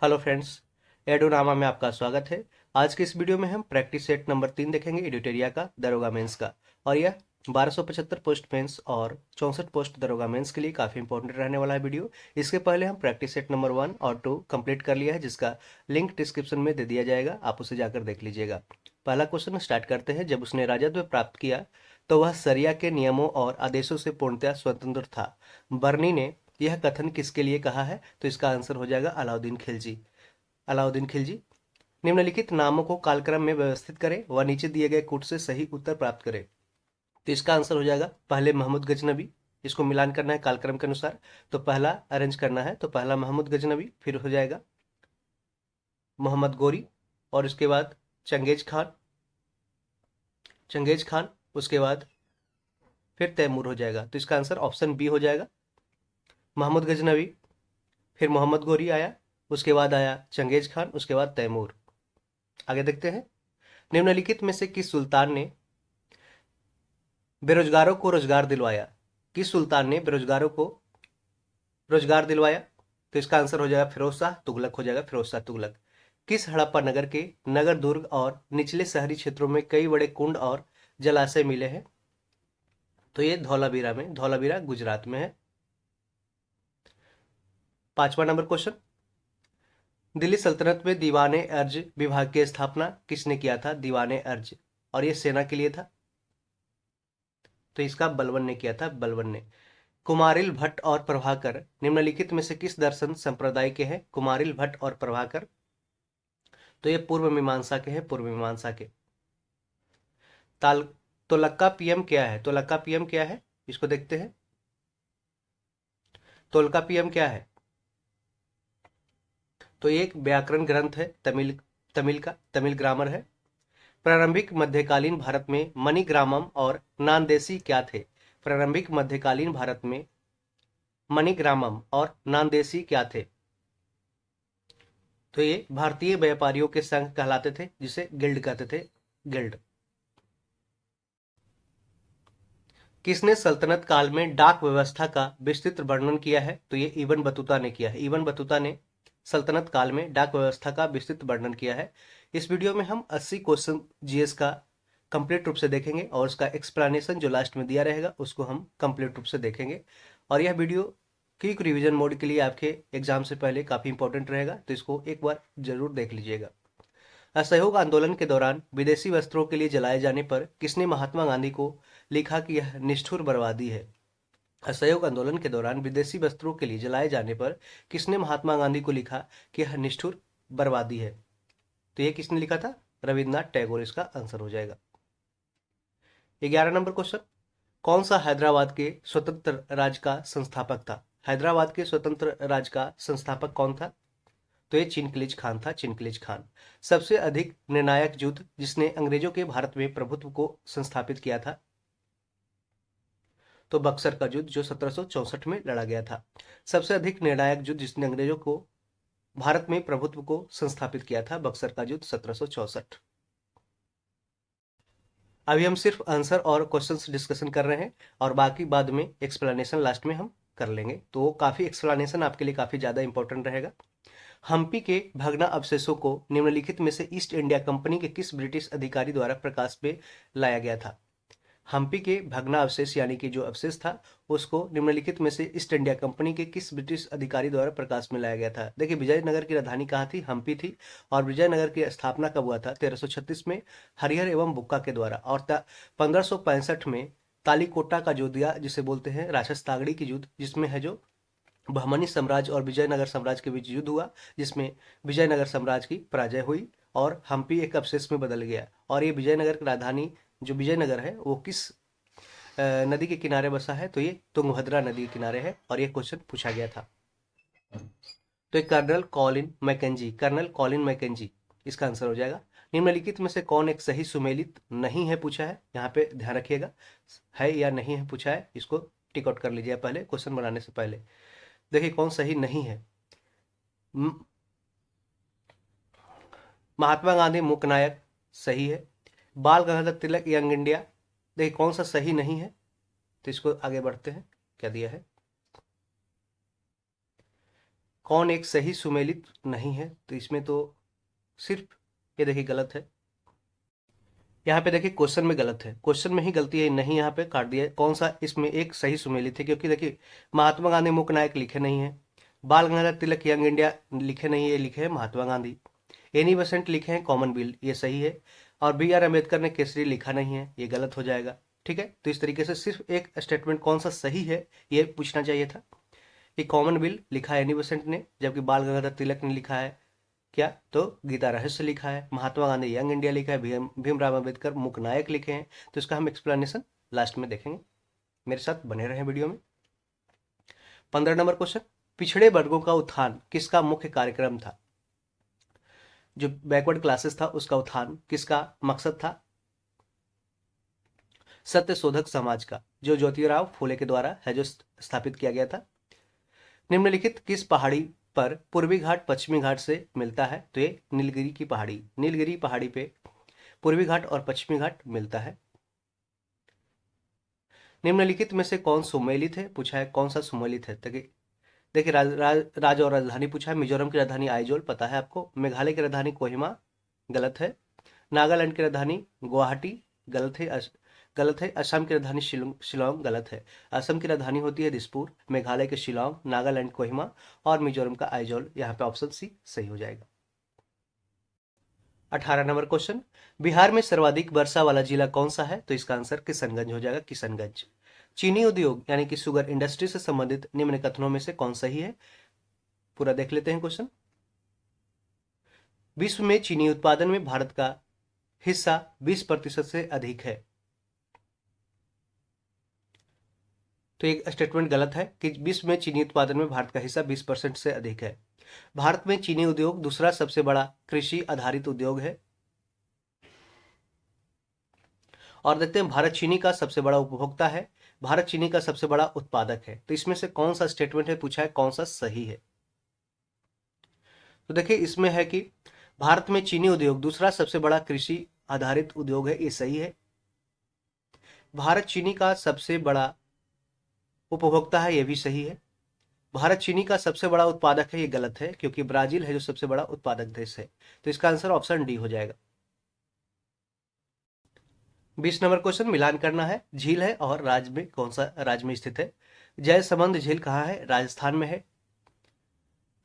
Hello friends, एडोनामा में आपका स्वागत है। आज के इस वीडियो में हम प्रैक्टिस सेट नंबर 3 देखेंगे एडिटोरिया का दरोगा मेंस का। और यह 1275 पोस्ट मेंस और 64 पोस्ट दरोगा मेंस के लिए काफ़ी इंपॉर्टेंट रहने वाला है वीडियो। इसके पहले हम प्रैक्टिस सेट नंबर 1 और 2 कंप्लीट कर लिया है, जिसका लिंक डिस्क्रिप्शन में दे दिया जाएगा, आप उसे जाकर देख लीजिएगा। पहला क्वेश्चन स्टार्ट करते हैं। जब उसने राजत्व प्राप्त किया तो वह सरिया के नियमों और आदेशों से पूर्णतः स्वतंत्र था। बर्नी ने यह कथन किसके लिए कहा है? तो इसका आंसर हो जाएगा अलाउद्दीन खिलजी। अलाउद्दीन खिलजी। निम्नलिखित नामों को कालक्रम में व्यवस्थित करें व नीचे दिए गए कूट से सही उत्तर प्राप्त करें। तो इसका आंसर हो जाएगा पहले महमूद गजनबी। इसको मिलान करना है कालक्रम के अनुसार, तो पहला अरेंज करना है। तो पहला महमूद गजनबी, फिर हो जाएगा मोहम्मद गोरी, और उसके बाद चंगेज खान, उसके बाद फिर तैमूर हो जाएगा। तो इसका आंसर ऑप्शन बी हो जाएगा, महमूद गजनबी, फिर मोहम्मद गोरी आया, उसके बाद आया चंगेज खान, उसके बाद तैमूर। आगे देखते हैं। निम्नलिखित में से किस सुल्तान ने बेरोजगारों को रोजगार दिलवाया? किस सुल्तान ने बेरोजगारों को रोजगार दिलवाया? तो इसका आंसर हो जाएगा फिरोज शाह तुगलक, हो जाएगा फिरोज शाह तुगलक। किस हड़प्पा नगर के नगर दुर्ग और निचले शहरी क्षेत्रों में कई बड़े कुंड और जलाशय मिले हैं? तो ये धौलावीरा गुजरात में है। 5वां नंबर क्वेश्चन। दिल्ली सल्तनत में दीवाने अर्ज विभाग की स्थापना किसने किया था? दीवाने अर्ज, और ये सेना के लिए था। तो इसका बलबन ने किया था, बलबन ने। कुमारिल भट्ट और प्रभाकर निम्नलिखित में से किस दर्शन संप्रदाय के हैं? कुमारिल भट्ट और प्रभाकर, तो ये पूर्व मीमांसा के हैं, पूर्व मीमांसा के। ताल तोलक्का पीएम क्या है? तोलक्का पीएम क्या है, इसको देखते हैं। तोलका पीएम क्या है? तो ये एक व्याकरण ग्रंथ है, तमिल ग्रामर है। प्रारंभिक मध्यकालीन भारत में मणिग्रामम और नानदेशी क्या थे? प्रारंभिक मध्यकालीन भारत में मणिग्रामम और नानदेशी क्या थे? तो ये भारतीय व्यापारियों के संघ कहलाते थे, जिसे गिल्ड कहते थे, गिल्ड। किसने सल्तनत काल में डाक व्यवस्था का विस्तृत वर्णन किया है? तो ये इब्न बतूता ने किया है। इब्न बतूता ने सल्तनत काल में डाक व्यवस्था का विस्तृत वर्णन किया है। इस वीडियो में हम 80 क्वेश्चन जीएस का कंप्लीट रूप से देखेंगे, और उसका एक्सप्लेनेशन जो लास्ट में दिया रहेगा उसको हम कंप्लीट रूप से देखेंगे। और यह वीडियो क्विक रिवीजन मोड के लिए आपके एग्जाम से पहले काफ़ी इंपॉर्टेंट रहेगा, तो इसको एक बार जरूर देख लीजिएगा। असहयोग आंदोलन के दौरान विदेशी वस्त्रों के लिए जलाए जाने पर किसने महात्मा गांधी को लिखा कि यह निष्ठुर बर्बादी है? असहयोग आंदोलन के दौरान विदेशी वस्त्रों के लिए जलाए जाने पर किसने महात्मा गांधी को लिखा कि यह निष्ठुर बर्बादी है? तो यह किसने लिखा था? रविन्द्रनाथ टैगोर, इसका आंसर हो जाएगा। 11 नंबर क्वेश्चन। कौन सा हैदराबाद के स्वतंत्र राज्य का संस्थापक था? हैदराबाद के स्वतंत्र राज्य का संस्थापक कौन था? तो ये चिनकलिज खान था, चिनकलिज खान। सबसे अधिक निर्णायक युद्ध जिसने अंग्रेजों के भारत में प्रभुत्व को संस्थापित किया था? तो बक्सर का युद्ध, जो 1764 में लड़ा गया था। सबसे अधिक निर्णायक युद्ध जिसने अंग्रेजों को भारत में प्रभुत्व को संस्थापित किया था? बक्सर का युद्ध 1764। अभी हम सिर्फ आंसर और क्वेश्चंस डिस्कशन कर रहे हैं, और बाकी बाद में एक्सप्लेनेशन लास्ट में हम कर लेंगे, तो वो काफ़ी एक्सप्लेनेशन आपके लिए काफ़ी ज़्यादा इंपॉर्टेंट रहेगा। हम्पी के भग्ना अवशेषों को निम्नलिखित में से ईस्ट इंडिया कंपनी के किस ब्रिटिश अधिकारी द्वारा प्रकाश में लाया गया था? हम्पी के भग्ना अवशेष यानी कि जो अवशेष था, उसको निम्नलिखित में से ईस्ट इंडिया कंपनी के किस ब्रिटिश अधिकारी द्वारा प्रकाश में लाया गया था? देखिए, विजयनगर की राजधानी कहाँ थी? हम्पी थी। और विजयनगर की स्थापना कब हुआ था? 1336 में हरिहर एवं बुक्का के द्वारा। और 1565 में तालीकोटा का युद्ध, या जिसे बोलते हैं राक्षस तागड़ी की युद्ध, जिसमें है जो बहमनी साम्राज्य और विजयनगर साम्राज्य के बीच युद्ध हुआ, जिसमें विजयनगर साम्राज्य की पराजय हुई और हम्पी एक अवशेष में बदल गया। और ये विजयनगर की राजधानी जो विजयनगर है वो किस नदी के किनारे बसा है? तो ये तुंगभद्रा नदी के किनारे है, और ये क्वेश्चन पूछा गया था। तो ये कर्नल कॉलिन मैकेंजी इसका आंसर हो जाएगा। निम्नलिखित में से कौन एक सही सुमेलित नहीं है पूछा है, यहाँ पे ध्यान रखिएगा, है या नहीं है पूछा है, इसको टिक आउट कर लीजिए पहले क्वेश्चन बनाने से पहले। देखिए कौन सही नहीं है। महात्मा गांधी मूक नायक सही है। बाल गंगाधर तिलक यंग इंडिया, देखिए कौन सा सही नहीं है, तो इसको आगे बढ़ते हैं, क्या दिया है। कौन एक सही सुमेलित नहीं है? तो इसमें तो सिर्फ ये देखिए गलत है। यहाँ पे देखिए क्वेश्चन में गलत है, क्वेश्चन में ही गलती है, नहीं यहाँ पे काट दिया है। कौन सा इसमें एक सही सुमेलित है? क्योंकि देखिए महात्मा गांधी मुख्य नायक लिखे नहीं है, बाल गंगाधर तिलक यंग इंडिया लिखे नहीं है, लिखे हैं महात्मा गांधी। एनी बेसेंट लिखे हैं कॉमनवेल्थ, ये सही है। और बी आर अम्बेडकर ने केसरी लिखा नहीं है, ये गलत हो जाएगा। ठीक है, तो इस तरीके से सिर्फ एक स्टेटमेंट कौन सा सही है ये पूछना चाहिए था कि कॉमनवेल्थ लिखा है एनी बेसेंट ने, जबकि बाल गंगाधर तिलक ने लिखा है क्या? तो गीता रहस्य लिखा है, महात्मा गांधी यंग इंडिया लिखा है, भीमराव अम्बेडकर मुख्य नायक लिखे हैं। तो इसका हम एक्सप्लेनेशन लास्ट में देखेंगे, मेरे साथ बने रहे वीडियो में। 15 नंबर क्वेश्चन, पिछड़े वर्गों का उत्थान किसका मुख्य कार्यक्रम था? जो बैकवर्ड क्लासेस था उसका उत्थान किसका मकसद था? सत्य शोधक समाज का, जो ज्योतिराव फूले के द्वारा है जो स्थापित किया गया था। निम्नलिखित किस पहाड़ी पर पूर्वी घाट पश्चिमी घाट से मिलता है? तो ये नीलगिरी की पहाड़ी, नीलगिरी पहाड़ी पे पूर्वी घाट और पश्चिमी घाट मिलता है। निम्नलिखित में से कौन सुमेलित है? पूछा है कौन सा सुमेलित है। देखिए राज्य और राजधानी पूछा है। मिजोरम की राजधानी आइजोल, पता है आपको। मेघालय की राजधानी कोहिमा, गलत है। नागालैंड की राजधानी गुवाहाटी, गलत है। गलत है। असम की राजधानी शिलोंग, गलत है। असम की राजधानी होती है दिसपुर, मेघालय के शिलोंग, नागालैंड कोहिमा और मिजोरम का आइजोल। यहाँ पे ऑप्शन सी सही हो जाएगा। 18 नंबर क्वेश्चन, बिहार में सर्वाधिक वर्षा वाला जिला कौन सा है? तो इसका आंसर किशनगंज हो जाएगा, किशनगंज। चीनी उद्योग यानी कि शुगर इंडस्ट्री से संबंधित निम्न कथनों में से कौन सही है? पूरा देख लेते हैं क्वेश्चन। विश्व में चीनी उत्पादन में भारत का हिस्सा 20% से अधिक है। तो एक स्टेटमेंट गलत है कि विश्व में चीनी उत्पादन में भारत का हिस्सा 20% से अधिक है। भारत में चीनी उद्योग दूसरा सबसे बड़ा कृषि आधारित उद्योग है। और देखते हैं भारत चीनी का सबसे बड़ा उपभोक्ता है, भारत चीनी का सबसे बड़ा उत्पादक है। तो इसमें से कौन सा स्टेटमेंट है पूछा है, कौन सा सही है? तो देखिए इसमें है कि भारत में चीनी उद्योग दूसरा सबसे बड़ा कृषि आधारित उद्योग है, ये सही है। भारत चीनी का सबसे बड़ा उपभोक्ता है, ये भी सही है। भारत चीनी का सबसे बड़ा उत्पादक है, ये गलत है, क्योंकि ब्राजील है जो सबसे बड़ा उत्पादक देश है। तो इसका आंसर ऑप्शन डी हो जाएगा। 20 नंबर क्वेश्चन, मिलान करना है। झील है और राज्य में कौन सा राज्य में स्थित है? जयसमंद झील कहाँ है? राजस्थान में है।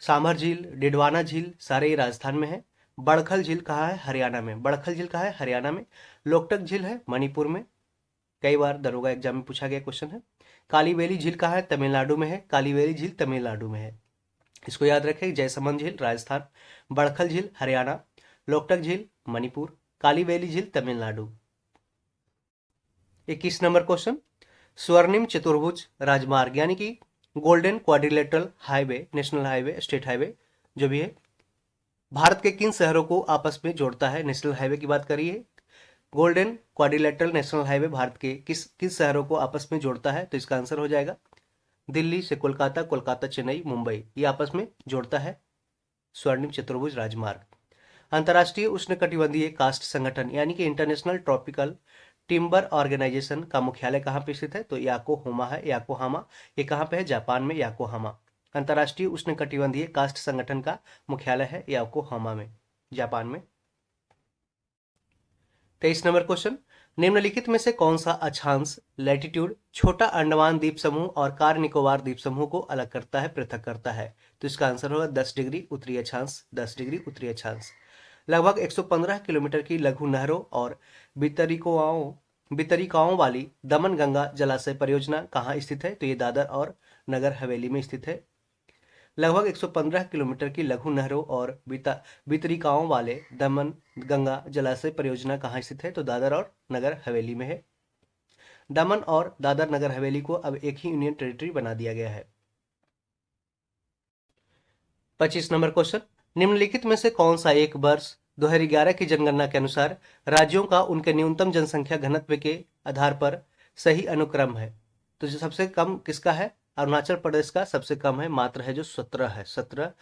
सांभर झील, डिडवाना झील, सारे ही राजस्थान में है। बड़खल झील कहाँ है? हरियाणा में। बड़खल झील कहाँ है? हरियाणा में। लोकटक झील है मणिपुर में, कई बार दरोगा एग्जाम में पूछा गया क्वेश्चन है। कालीवेली झील कहाँ है? तमिलनाडु में है। कालीवेली झील तमिलनाडु में है, इसको याद रखें। जयसमंद झील राजस्थान, बड़खल झील हरियाणा, लोकटक झील मणिपुर, कालीवेली झील तमिलनाडु। 21 नंबर क्वेश्चन, स्वर्णिम चतुर्भुज राजमार्ग यानी कि golden quadrilateral highway, national highway, state highway जो भी है, भारत के किन शहरों को आपस में जोड़ता है? नेशनल हाईवे की बात करिए। Golden quadrilateral national highway Bharat के किस किस शहरों को आपस में जोड़ता है? तो इसका आंसर हो जाएगा दिल्ली से कोलकाता, कोलकाता चेन्नई, मुंबई, ये आपस में जोड़ता है स्वर्णिम चतुर्भुज राजमार्ग। अंतर्राष्ट्रीय उष्णकटिबंधीय कास्ट संगठन यानी कि इंटरनेशनल ट्रॉपिकल टिम्बर ऑर्गेनाइजेशन का मुख्यालय कहाँ पे स्थित है? तो याकोहामा है, याकोहामा। ये कहाँ पे है? जापान में, याकोहामा। अंतर्राष्ट्रीय उष्णकटिबंधीय कास्ट संगठन का मुख्यालय है याकोहामा में, जापान में। 23 नंबर क्वेश्चन, निम्नलिखित में से कौन सा अक्षांश लैटिट्यूड छोटा अंडमान द्वीप समूह और कार निकोबार द्वीप समूह को अलग करता है, पृथक करता है? तो इसका आंसर होगा 10 डिग्री उत्तरी अक्षांश, 10 डिग्री उत्तरी अक्षांश। लगभग 115 किलोमीटर की लघु नहरों और वितरिकाओं वाली दमन गंगा जलाशय परियोजना कहाँ स्थित है? तो ये दादर और नगर हवेली में स्थित है। लगभग 115 किलोमीटर की लघु नहरों और वितरिकाओं वाले दमन गंगा जलाशय परियोजना कहाँ स्थित है? तो दादर और नगर हवेली में है। दमन और दादर नगर हवेली को अब एक ही यूनियन टेरिटरी बना दिया गया है। 25 नंबर क्वेश्चन, निम्नलिखित में से कौन सा एक वर्ष 2011 की जनगणना के अनुसार राज्यों का उनके न्यूनतम जनसंख्या घनत्व के आधार पर सही अनुक्रम है? तो जो सबसे कम किसका है? अरुणाचल प्रदेश का सबसे कम है, मात्र है जो 17 है, 17,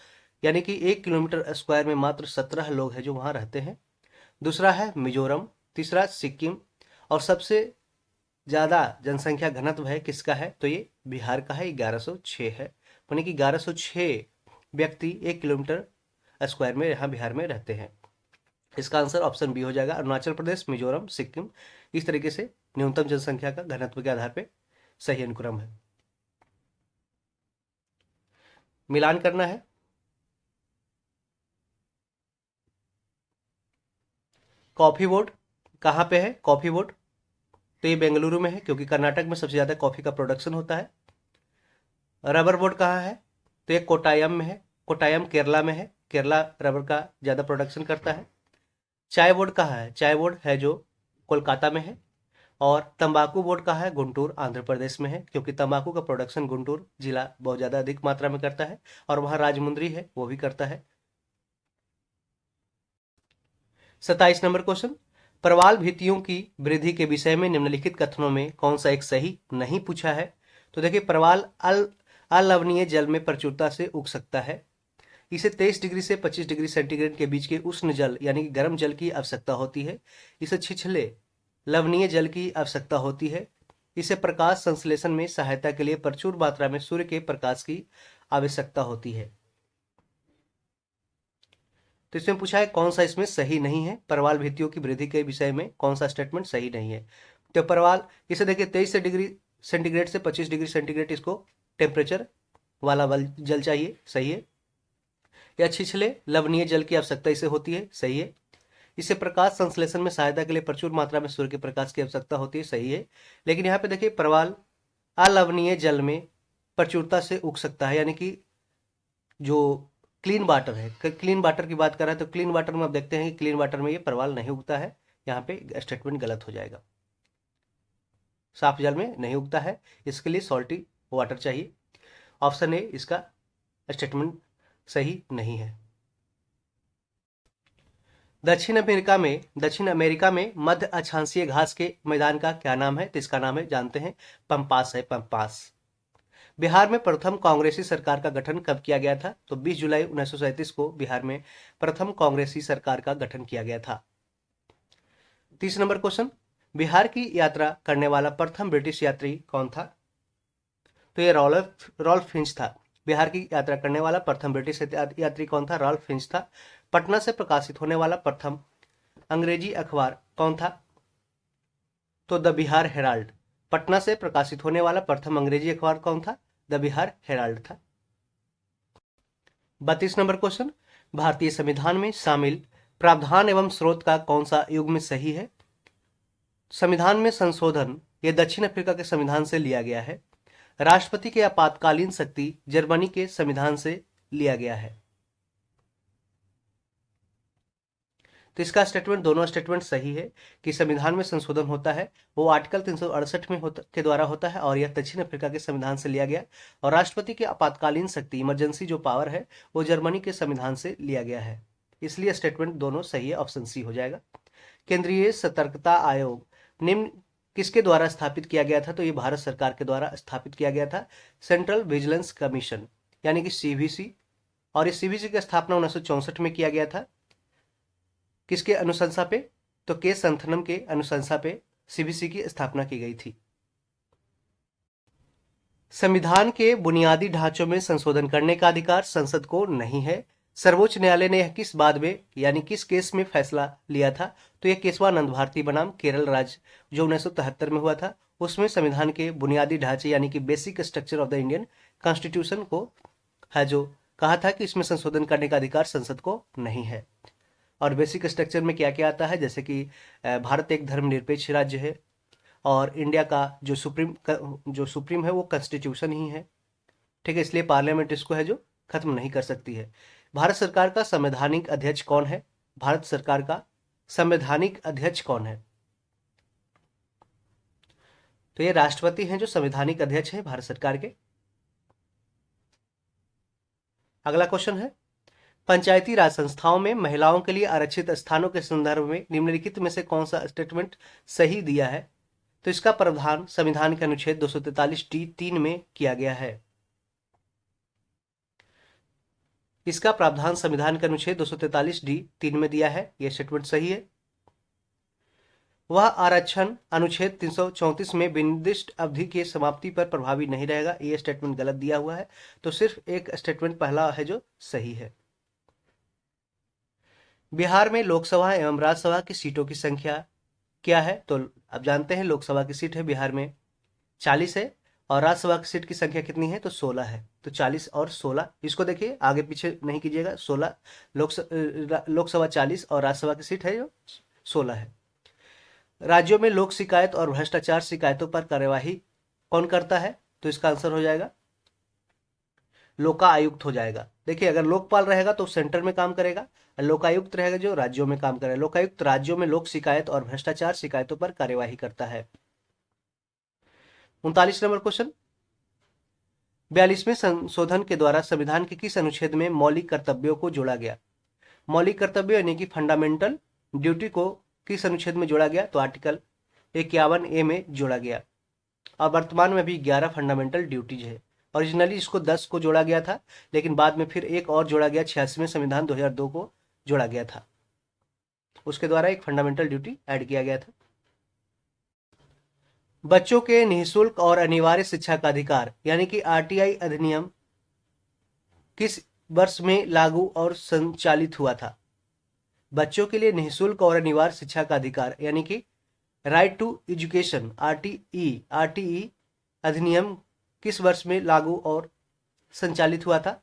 यानी कि 1 किलोमीटर स्क्वायर में मात्र 17 लोग हैं जो वहां रहते हैं। दूसरा है मिजोरम, तीसरा सिक्किम, और सबसे ज्यादा जनसंख्या घनत्व है किसका है? तो ये बिहार का है, 1106 है, यानी कि 1106 व्यक्ति 1 किलोमीटर स्क्वायर में यहाँ बिहार में रहते हैं। इसका आंसर ऑप्शन बी हो जाएगा। अरुणाचल प्रदेश, मिजोरम, सिक्किम इस तरीके से न्यूनतम जनसंख्या का घनत्व के आधार पर सही अनुक्रम है। मिलान करना है। कॉफी बोर्ड कहाँ पे है? कॉफी बोर्ड तो ये बेंगलुरु में है, क्योंकि कर्नाटक में सबसे ज़्यादा कॉफ़ी का प्रोडक्शन होता है। रबर बोर्ड कहाँ है? तो ये कोटायम में है। कोटायम केरला में है, केरला रबर का ज़्यादा प्रोडक्शन करता है। चाय बोर्ड कहाँ है? चाय बोर्ड है जो कोलकाता में है। और तंबाकू बोर्ड कहाँ है? गुंटूर आंध्र प्रदेश में है, क्योंकि तंबाकू का प्रोडक्शन गुंटूर जिला बहुत ज़्यादा अधिक मात्रा में करता है, और वहाँ राजमुंद्री है वो भी करता है। 27 नंबर क्वेश्चन, प्रवाल भित्तियों की वृद्धि के विषय में निम्नलिखित कथनों में कौन सा एक सही नहीं पूछा है? तो देखिए, प्रवाल अलवणीय जल में प्रचुरता से उग सकता है। इसे 23 डिग्री से 25 डिग्री सेंटीग्रेड के बीच के उष्ण जल यानी कि गर्म जल की आवश्यकता होती है। इसे छिछले लवणीय जल की आवश्यकता होती है। इसे प्रकाश संश्लेषण में सहायता के लिए प्रचुर मात्रा में सूर्य के प्रकाश की आवश्यकता होती है। तो इसमें पूछा है कौन सा इसमें सही नहीं है? प्रवाल भित्तियों की वृद्धि के विषय में कौन सा स्टेटमेंट सही नहीं है? तो प्रवाल, इसे देखिए 23 से डिग्री सेंटीग्रेड से 25 डिग्री सेंटीग्रेड इसको टेम्परेचर वाला जल चाहिए, सही है। या छिछले लवणीय जल की आवश्यकता इसे होती है, सही है। इसे प्रकाश संश्लेषण में सहायता के लिए प्रचुर मात्रा में सूर्य के प्रकाश की आवश्यकता होती है, सही है। लेकिन यहाँ पे देखिए, प्रवाल अलवणीय जल में प्रचुरता से उग सकता है, यानी कि जो क्लीन वाटर है, क्लीन वाटर की बात कर रहे हैं, तो क्लीन वाटर में आप देखते हैं कि क्लीन वाटर में ये प्रवाल नहीं उगता है। यहाँ पे स्टेटमेंट गलत हो जाएगा। साफ जल में नहीं उगता है, इसके लिए सॉल्टी वाटर चाहिए। ऑप्शन ए इसका स्टेटमेंट सही नहीं है। दक्षिण अमेरिका में मध्य अक्षांशीय घास के मैदान का क्या नाम है? तो इसका नाम है, जानते हैं, पंपास है, पंपास। बिहार में प्रथम कांग्रेसी सरकार का गठन कब किया गया था? तो 20 जुलाई 1937 को बिहार में प्रथम कांग्रेसी सरकार का गठन किया गया था। 30 नंबर क्वेश्चन, बिहार की यात्रा करने वाला प्रथम ब्रिटिश यात्री कौन था? तो ये रॉल्फ फिंच था। बिहार की यात्रा करने वाला प्रथम ब्रिटिश यात्री कौन था? रॉल्फ फिंच था। पटना से प्रकाशित होने वाला प्रथम अंग्रेजी अखबार कौन था? तो द बिहार हेराल्ड। पटना से प्रकाशित होने वाला प्रथम अंग्रेजी अखबार कौन था? द बिहार हेराल्ड था। 32 नंबर क्वेश्चन, भारतीय संविधान में शामिल प्रावधान एवं स्रोत का कौन सा युग्म सही है? संविधान में संशोधन ये दक्षिण अफ्रीका के संविधान से लिया गया है। राष्ट्रपति के आपातकालीन शक्ति जर्मनी के संविधान से लिया गया है। तो इसका स्टेटमेंट, दोनों स्टेटमेंट सही है कि संविधान में संशोधन होता है वो आर्टिकल 368 में के द्वारा होता है, और यह दक्षिण अफ्रीका के संविधान से लिया गया। और राष्ट्रपति की आपातकालीन शक्ति, इमरजेंसी जो पावर है, वो जर्मनी के संविधान से लिया गया है। इसलिए स्टेटमेंट दोनों सही है, ऑप्शन सी हो जाएगा। केंद्रीय सतर्कता आयोग निम्न किसके द्वारा स्थापित किया गया था? तो ये भारत सरकार के द्वारा स्थापित किया गया था, सेंट्रल विजिलेंस कमीशन यानी कि सीवीसी। और इस सीवीसी की स्थापना 1964 में किया गया था। किसके अनुशंसा पे? तो के संथनम के अनुशंसा पे सीवीसी की स्थापना की गई थी। संविधान के बुनियादी ढांचों में संशोधन करने का अधिकार संसद को नहीं है। सर्वोच्च न्यायालय ने यह किस बाद में यानी किस केस में फैसला लिया था? तो यह केशवानंद भारती बनाम केरल राज्य जो 1973 में हुआ था, उसमें संविधान के बुनियादी ढांचे यानी कि basic structure of the Indian constitution को है जो कहा था कि इसमें संशोधन करने का अधिकार संसद को नहीं है। और बेसिक स्ट्रक्चर में क्या क्या आता है? जैसे कि भारत एक धर्मनिरपेक्ष राज्य है, और इंडिया का जो सुप्रीम है वो कॉन्स्टिट्यूशन ही है, ठीक है। इसलिए पार्लियामेंट इसको है जो खत्म नहीं कर सकती है। भारत सरकार का संवैधानिक अध्यक्ष कौन है? भारत सरकार का संवैधानिक अध्यक्ष कौन है? तो ये राष्ट्रपति हैं जो संवैधानिक अध्यक्ष हैं भारत सरकार के। अगला क्वेश्चन है, पंचायती राज संस्थाओं में महिलाओं के लिए आरक्षित स्थानों के संदर्भ में निम्नलिखित में से कौन सा स्टेटमेंट सही दिया है? तो इसका प्रावधान संविधान के अनुच्छेद 243(3) में किया गया है। इसका प्रावधान संविधान के अनुच्छेद 243(3) में दिया है, यह स्टेटमेंट सही है। वह आरक्षण अनुच्छेद 334 में निर्दिष्ट अवधि की समाप्ति पर प्रभावी नहीं रहेगा। ये स्टेटमेंट गलत दिया हुआ है, तो सिर्फ एक स्टेटमेंट पहला है जो सही है। बिहार में लोकसभा एवं राज्यसभा की सीटों की संख्या क्या है? तो अब जानते हैं, लोकसभा की सीट है बिहार में 40 है और राज्यसभा की सीट की संख्या कितनी है? तो 16 है। तो 40 और 16, इसको देखिए आगे पीछे नहीं कीजिएगा। 16 लोकसभा 40 और राज्यसभा की सीट है जो 16 है। राज्यों में लोक शिकायत और भ्रष्टाचार शिकायतों पर कार्यवाही कौन करता है? तो इसका आंसर हो जाएगा लोकायुक्त हो जाएगा। देखिए, अगर लोकपाल रहेगा तो सेंटर में काम करेगा, लोकायुक्त रहेगा जो राज्यों में काम करेगा। लोकायुक्त राज्यों में लोक शिकायत और भ्रष्टाचार शिकायतों पर कार्यवाही करता है। 39 नंबर क्वेश्चन, 42वें संशोधन के द्वारा संविधान के किस अनुच्छेद में मौलिक कर्तव्यों को जोड़ा गया? मौलिक कर्तव्य यानी कि फंडामेंटल ड्यूटी को किस अनुच्छेद में जोड़ा गया? तो आर्टिकल 51A में जोड़ा गया। और वर्तमान में भी 11 फंडामेंटल ड्यूटीज है। ओरिजिनली इसको 10 को जोड़ा गया था, लेकिन बाद में फिर एक और जोड़ा गया, 86वें संविधान 2002 को जोड़ा गया था, उसके द्वारा एक फंडामेंटल ड्यूटी ऐड किया गया था। बच्चों के निःशुल्क और अनिवार्य शिक्षा का अधिकार यानी कि आरटीआई अधिनियम किस वर्ष में लागू और संचालित हुआ था? बच्चों के लिए निःशुल्क और अनिवार्य शिक्षा का अधिकार यानी कि राइट टू एजुकेशन आरटीई अधिनियम किस वर्ष में लागू और संचालित हुआ था?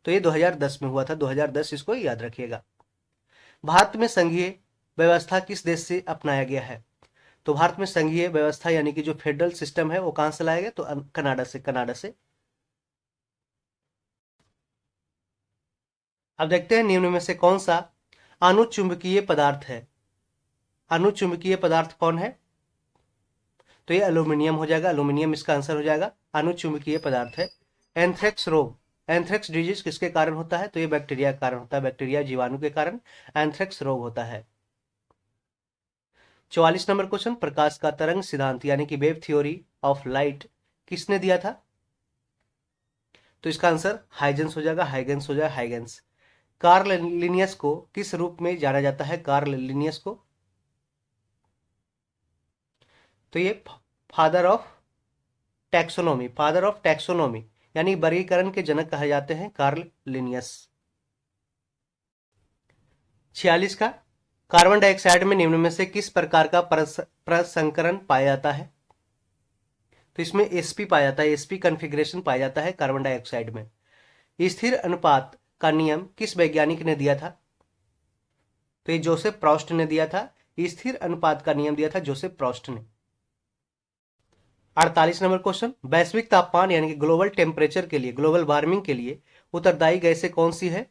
तो ये 2010 में हुआ था। 2010, इसको याद रखिएगा। भारत में संघीय व्यवस्था किस देश से अपनाया गया है? तो भारत में संघीय व्यवस्था यानी कि जो फेडरल सिस्टम है वो कहां से लाया गया? तो कनाडा से। अब देखते हैं निम्न में से कौन सा अनुचुंबकीय पदार्थ है। अनुचुंबकीय पदार्थ कौन है? तो ये एल्यूमिनियम हो जाएगा। एल्यूमिनियम इसका आंसर हो जाएगा। अनुचुंबकीय पदार्थ है। एंथ्रेक्स रोग, एंथ्रेक्स डिजीज किसके कारण होता है? तो ये बैक्टीरिया के कारण होता है। बैक्टीरिया जीवाणु के कारण एंथ्रेक्स रोग होता है। 44 नंबर क्वेश्चन, प्रकाश का तरंग सिद्धांत यानी कि वेव थ्योरी ऑफ लाइट किसने दिया था? तो इसका आंसर हाइजेंस हो जाएगा। हाइगेंस हो जाएगा। हाइगेंस। कार्ल लिनियस को किस रूप में जाना जाता है? कार्ल लिनियस को, तो ये फादर ऑफ टैक्सोनॉमी यानी वर्गीकरण के जनक कहे जाते हैं कार्ल लिनियस। 46 का, कार्बन डाइऑक्साइड में निम्न में से किस प्रकार का प्रसंकरण पाया जाता है? तो इसमें एसपी पाया जाता है। एसपी कॉन्फ़िगरेशन पाया जाता है कार्बन डाइऑक्साइड में। स्थिर अनुपात का नियम किस वैज्ञानिक ने दिया था? तो ये जोसेफ प्रॉस्ट ने दिया था। स्थिर अनुपात का नियम दिया था जोसेफ प्रॉस्ट ने। 48 नंबर क्वेश्चन, वैश्विक तापमान यानी कि ग्लोबल टेम्परेचर के लिए, ग्लोबल वार्मिंग के लिए उत्तरदायी गैसें कौन सी है?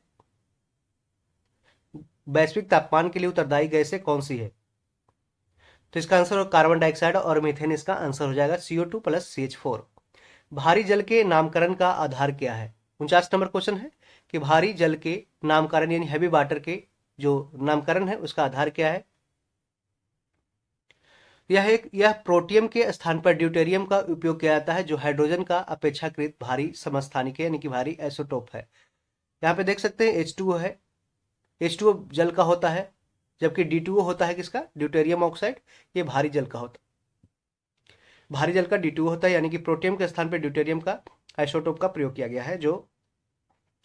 वैश्विक तापमान के लिए उत्तरदायी गैसें कौन सी है? तो इसका आंसर कार्बन डाइऑक्साइड और मीथेन इसका आंसर हो जाएगा। CO2 plus CH4। भारी जल के नामकरण का आधार क्या है? 49 नंबर क्वेश्चन है कि भारी जल के नामकरण यानी हैवी वाटर के जो नामकरण है उसका आधार क्या है? यह प्रोटियम के स्थान पर ड्यूटेरियम का उपयोग किया जाता है जो हाइड्रोजन का अपेक्षाकृत भारी समस्थानिक यानी कि भारी आइसोटोप है। यहाँ पे देख सकते हैं H2O है। H2O जल का होता है, जबकि D2O होता है किसका? Deuterium oxide. ये भारी जल का होता है। भारी जल का D2O होता है यानी कि प्रोटियम के स्थान पर ड्यूटेरियम का आइसोटोप का प्रयोग किया गया है जो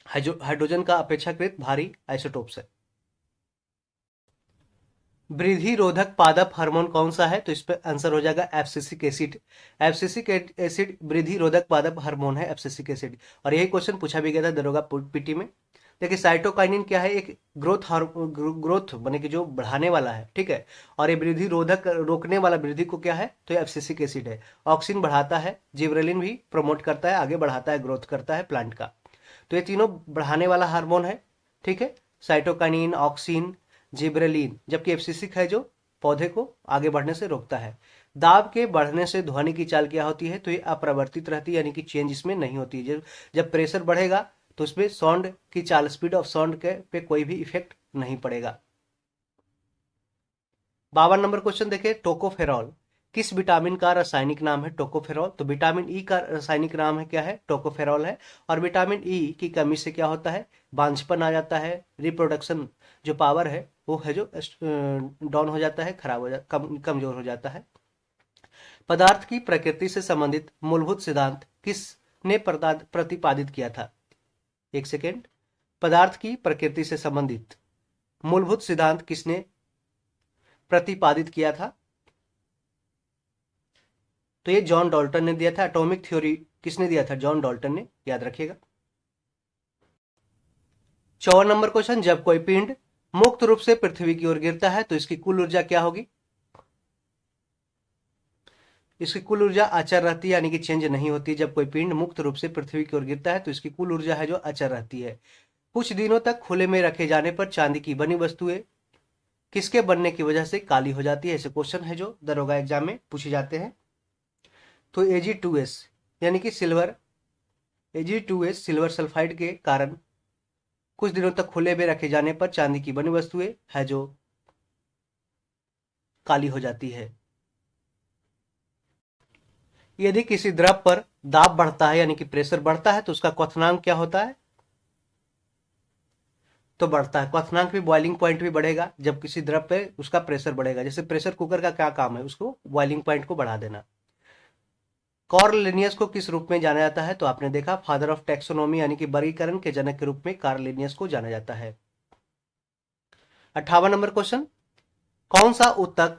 हाइड्रोजन का अपेक्षाकृत भारी आइसोटोप्स है। वृद्धि रोधक पादप हार्मोन कौन सा है? तो इस पर आंसर हो जाएगा एब्सिसिक एसिड। एब्सिसिक एसिड वृद्धि रोधक पादप हार्मोन है, एब्सिसिक एसिड। और यही क्वेश्चन पूछा भी गया था दरोगा पीटी में। देखिए, साइटोकाइनिन क्या है? एक ग्रोथ बने कि जो बढ़ाने वाला है, ठीक है। और ये वृद्धि रोधक रोकने वाला वृद्धि को क्या है? तो ये एब्सिसिक एसिड है। ऑक्सिन बढ़ाता है, जिब्रेलिन भी प्रमोट करता है, आगे बढ़ाता है, ग्रोथ करता है प्लांट का। तो ये तीनों बढ़ाने वाला हार्मोन है, ठीक है। Cytokinin, auxin, gibberellin. जबकि एब्सिसिक है जो पौधे को आगे बढ़ने से रोकता है। दाब के बढ़ने से ध्वनि की चाल क्या होती है? तो ये अपरिवर्तित रहती है यानी कि चेंज इसमें नहीं होती है। जब प्रेशर बढ़ेगा तो उसमें साउंड की चाल, स्पीड ऑफ साउंड के पे कोई भी इफेक्ट नहीं पड़ेगा। 52 नंबर क्वेश्चन देखिए, टोकोफेरॉल किस विटामिन का रासायनिक नाम है टोकोफेरॉल? तो विटामिन ई का रासायनिक नाम है क्या है? टोकोफेरॉल है। और विटामिन ई की कमी से क्या होता है? बांझपन आ जाता है, रिप्रोडक्शन जो पावर है वो है जो डाउन हो जाता है, खराब हो जाता, कमजोर हो जाता है। पदार्थ की प्रकृति से संबंधित मूलभूत सिद्धांत किसने प्रतिपादित किया था? एक सेकेंड। पदार्थ की प्रकृति से संबंधित मूलभूत सिद्धांत किसने प्रतिपादित किया था? तो ये जॉन डाल्टन ने दिया था। एटॉमिक थ्योरी किसने दिया था? जॉन डाल्टन ने, याद रखिएगा। 54 नंबर क्वेश्चन, जब कोई पिंड मुक्त रूप से पृथ्वी की ओर गिरता है तो इसकी कुल ऊर्जा क्या होगी? इसकी कुल ऊर्जा अचर रहती है, यानी कि चेंज नहीं होती। जब कोई पिंड मुक्त रूप से पृथ्वी की ओर गिरता है तो इसकी कुल ऊर्जा है जो अचर रहती है। कुछ दिनों तक खुले में रखे जाने पर चांदी की बनी वस्तुएं किसके बनने की वजह से काली हो जाती है? ऐसे क्वेश्चन है जो दरोगा एग्जाम में पूछे जाते हैं। तो Ag2S यानी कि सिल्वर, Ag2S सिल्वर सल्फाइड के कारण कुछ दिनों तक खुले में रखे जाने पर चांदी की बनी वस्तुएं है जो काली हो जाती है। यदि किसी द्रव पर दाब बढ़ता है यानी कि प्रेशर बढ़ता है तो उसका क्वथनांक क्या होता है? तो बढ़ता है। क्वथनांक भी, बॉइलिंग पॉइंट भी बढ़ेगा जब किसी द्रव पे उसका प्रेशर बढ़ेगा। जैसे प्रेशर कुकर का क्या काम है? उसको बॉइलिंग पॉइंट को बढ़ा देना। कार्ल लिनियस को किस रूप में जाना जाता है? तो आपने देखा, फादर ऑफ टैक्सोनॉमी यानी कि वर्गीकरण के जनक के रूप में कार्ल लिनियस को जाना जाता है। 58 नंबर क्वेश्चन, कौन सा ऊतक,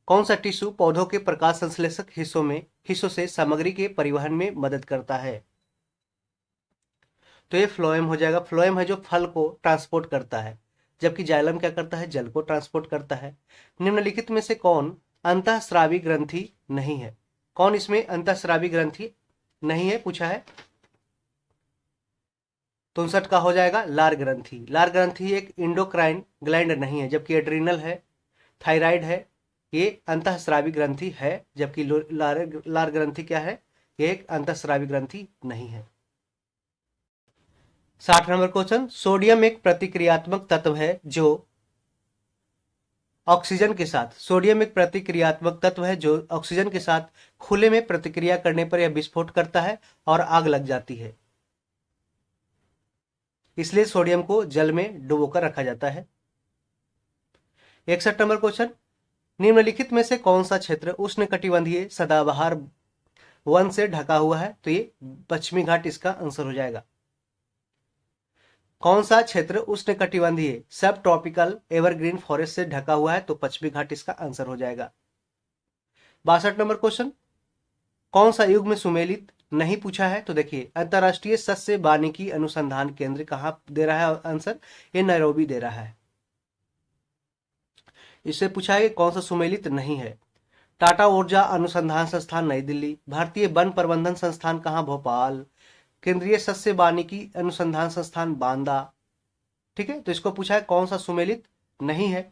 कौन सा टिश्यू पौधों के प्रकाश संश्लेषक हिस्सों से सामग्री के परिवहन में मदद करता है? तो ये फ्लोएम हो जाएगा। फ्लोएम है जो फल को ट्रांसपोर्ट करता है, जबकि जाइलम क्या करता है? जल को ट्रांसपोर्ट करता है। निम्नलिखित में से कौन अंतःस्रावी ग्रंथि नहीं है? कौन इसमें अंतःस्रावी ग्रंथि नहीं है पूछा है? 63 का हो जाएगा लार ग्रंथि। लार ग्रंथि एक इंडोक्राइन ग्लैंड नहीं है, जबकि एड्रिनल है, थायराइड है, ये अंतःस्रावी ग्रंथि है। जबकि लार ग्रंथि क्या है? ये एक अंतःस्रावी ग्रंथि नहीं है। 60 नंबर क्वेश्चन, सोडियम एक प्रतिक्रियात्मक तत्व है जो ऑक्सीजन के साथ, सोडियम एक प्रतिक्रियात्मक तत्व है जो ऑक्सीजन के साथ खुले में प्रतिक्रिया करने पर यह विस्फोट करता है और आग लग जाती है। इसलिए सोडियम को जल में डुबोकर रखा जाता है। 61 नंबर क्वेश्चन, निम्नलिखित में से कौन सा क्षेत्र उष्णकटिबंधीय सदाबहार वन से ढका हुआ है? तो ये पश्चिमी घाट इसका आंसर हो जाएगा। कौन सा क्षेत्र उष्णकटिबंधीय सब ट्रॉपिकल एवरग्रीन फॉरेस्ट से ढका हुआ है? तो पश्चिमी घाट इसका आंसर हो जाएगा। 62 नंबर क्वेश्चन, कौन सा युग में सुमेलित नहीं पूछा है? तो देखिए, अंतरराष्ट्रीय सस्य वानिकी अनुसंधान केंद्र कहां दे रहा है आंसर? ये नैरोबी दे रहा है। इससे पूछा है कि कौन सा सुमेलित नहीं है? टाटा ऊर्जा अनुसंधान संस्थान नई दिल्ली, भारतीय वन प्रबंधन संस्थान कहां? भोपाल, केंद्रीय सस्य वानिकी अनुसंधान संस्थान बांदा। ठीक है, तो इसको पूछा है कौन सा सुमेलित नहीं है,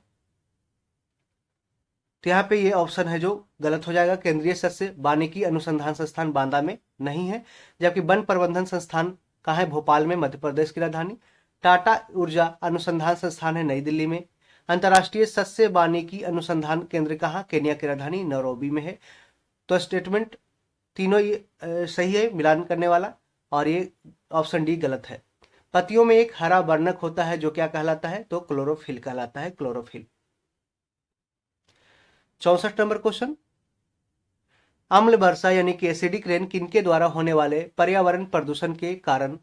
तो यहाँ पे ये ऑप्शन है जो गलत हो जाएगा। केंद्रीय सस्य वानिकी अनुसंधान संस्थान बांदा में नहीं है, जबकि वन प्रबंधन संस्थान कहाँ है? भोपाल में, मध्य प्रदेश की राजधानी। टाटा ऊर्जा अनुसंधान संस्थान है नई दिल्ली में। अंतर्राष्ट्रीय सस्य वानिकी अनुसंधान केंद्र कहाँ? केन्या की राजधानी नैरोबी में है। तो स्टेटमेंट तीनों सही है मिलान करने वाला, और ये ऑप्शन डी गलत है। पत्तियों में एक हरा वर्णक होता है जो क्या कहलाता है? तो क्लोरोफिल कहलाता है, क्लोरोफिल। 64 नंबर क्वेश्चन, अम्ल वर्षा यानी कि एसिडिक रेन किनके द्वारा होने वाले पर्यावरण प्रदूषण के कारण